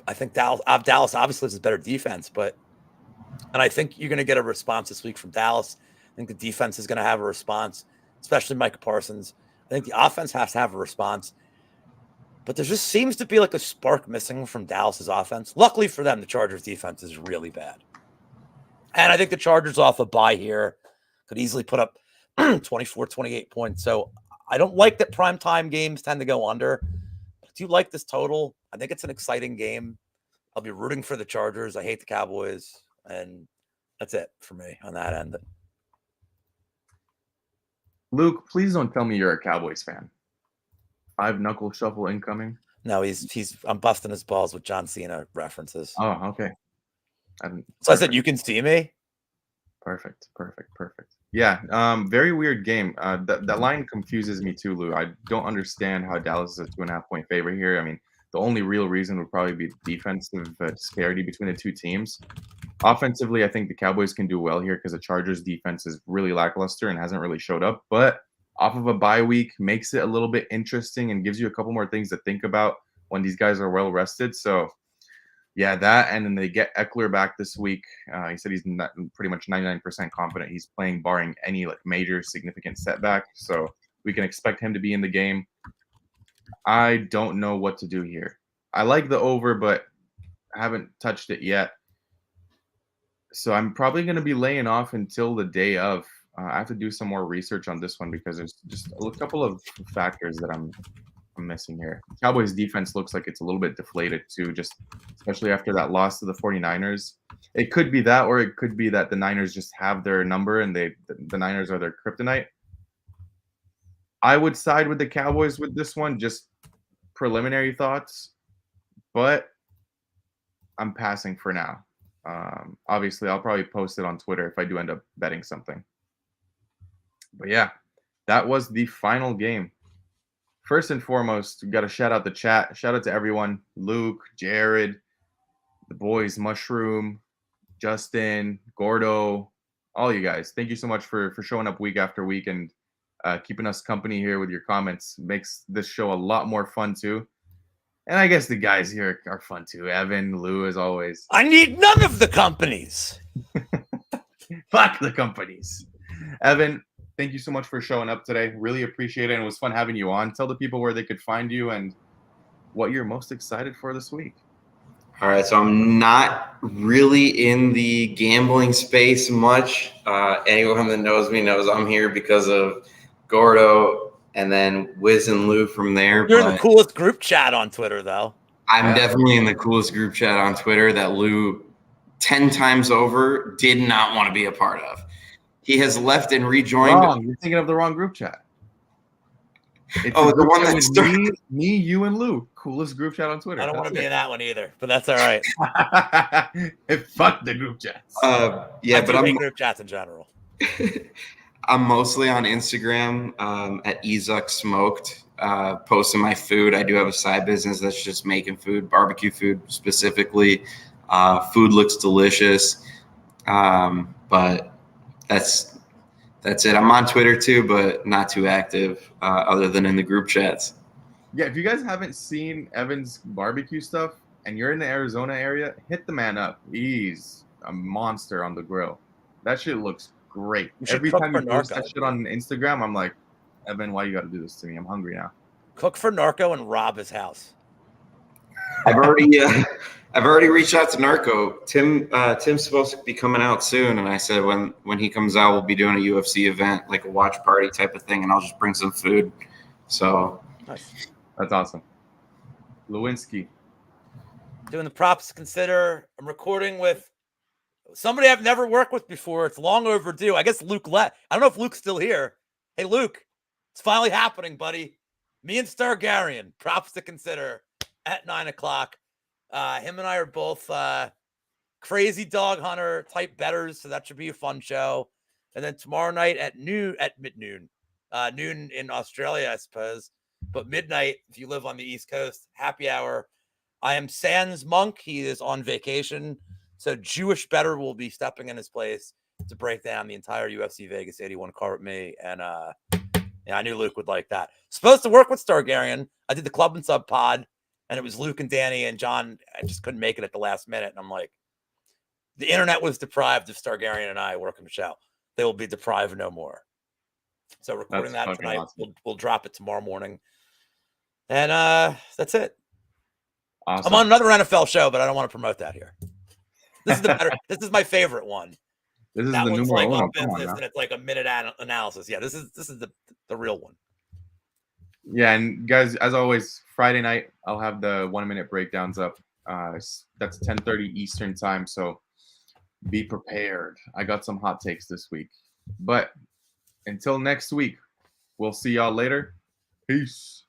I think Dallas obviously is a better defense, and I think you're going to get a response this week from Dallas. I think the defense is going to have a response, especially Micah Parsons. I think the offense has to have a response. But there just seems to be like a spark missing from Dallas's offense. Luckily for them, the Chargers defense is really bad. And I think the Chargers off a bye here could easily put up 24, 28 points. So I don't like that primetime games tend to go under. But I do like this total. I think it's an exciting game. I'll be rooting for the Chargers. I hate the Cowboys. And that's it for me on that end. Luke, please don't tell me you're a Cowboys fan. 5 knuckle shuffle incoming. No, I'm busting his balls with John Cena references. Oh, okay. So I said, you can see me. Perfect. Yeah, very weird game. That line confuses me too, Lou. I don't understand how Dallas is a 2.5 point favorite here. I mean, the only real reason would probably be defensive disparity between the two teams. Offensively, I think the Cowboys can do well here because the Chargers defense is really lackluster and hasn't really showed up. But off of a bye week makes it a little bit interesting and gives you a couple more things to think about when these guys are well rested. So yeah, that and then they get Eckler back this week. He said he's not, pretty much 99% confident he's playing, barring any like major significant setback. So we can expect him to be in the game. I don't know what to do here. I like the over, but I haven't touched it yet. So I'm probably going to be laying off until the day of. I have to do some more research on this one because there's just a couple of factors that I'm missing here. Cowboys defense looks like it's a little bit deflated too, just especially after that loss to the 49ers. It could be that, or it could be that the Niners just have their number and the Niners are their kryptonite. I would side with the Cowboys with this one, just preliminary thoughts, but I'm passing for now. Obviously, I'll probably post it on Twitter if I do end up betting something. But yeah, that was the final game. First and foremost, we got to shout out the chat. Shout out to everyone: Luke, Jared, the boys, Mushroom, Justin, Gordo, all you guys. Thank you so much for showing up week after week and keeping us company here with your comments. Makes this show a lot more fun too. And I guess the guys here are fun too. Evan, Lou, as always. I need none of the companies. Fuck the companies. Evan, thank you so much for showing up today. Really appreciate it. And it was fun having you on. Tell the people where they could find you and what you're most excited for this week. All right, so I'm not really in the gambling space much. Anyone that knows me knows I'm here because of Gordo and then Wiz and Lou from there. You're in the coolest group chat on Twitter, though. I'm definitely in the coolest group chat on Twitter that Lou 10 times over did not want to be a part of. He has left and rejoined. Wrong. You're thinking of the wrong group chat. It's the one that started. Me, you, and Lou. Coolest group chat on Twitter. I don't want to be in that one either, but that's all right. Fuck the group chats. Yeah, but I'm group chats in general. I'm mostly on Instagram at Zuck Smoked, posting my food. I do have a side business that's just making food, barbecue food specifically. Food looks delicious, but that's it. I'm on Twitter too, but not too active other than in the group chats. Yeah, if you guys haven't seen Evan's barbecue stuff and you're in the Arizona area, hit the man up. He's a monster on the grill. That shit looks great. Every time you post that shit on Instagram, I'm like, Evan, why you got to do this to me? I'm hungry now. Cook for Narco and rob his house. I've already reached out to Narco. Tim's supposed to be coming out soon, and I said when he comes out, we'll be doing a UFC event, like a watch party type of thing, and I'll just bring some food. So nice. That's awesome. Lewinsky. Doing the props to consider. I'm recording with somebody I've never worked with before. It's long overdue. I guess Luke left. I don't know if Luke's still here. Hey, Luke, it's finally happening, buddy. Me and Stargarian, props to consider at 9:00. Him and I are both crazy dog hunter type bettors, so that should be a fun show. And then tomorrow night at noon in Australia, I suppose, but midnight if you live on the East Coast, happy hour. I am Sans Monk. He is on vacation, so Jewish Better will be stepping in his place to break down the entire UFC Vegas 81 card with me. And yeah, I knew Luke would like that. Supposed to work with Stargarian. I did the Club and Sub pod. And it was Luke and Danny and John. I just couldn't make it at the last minute. And I'm like, the internet was deprived of Stargarian and I working the show. They will be deprived no more. So recording that tonight. Awesome. We'll drop it tomorrow morning. And that's it. Awesome. I'm on another NFL show, but I don't want to promote that here. This is the better. This is my favorite one. This is that the one's numero like uno. on business, and it's like a minute analysis. Yeah, this is the real one. Yeah, and guys, as always, Friday night I'll have the 1 minute breakdowns up. That's 10:30 Eastern time, so be prepared. I got some hot takes this week. But until next week, we'll see y'all later. Peace.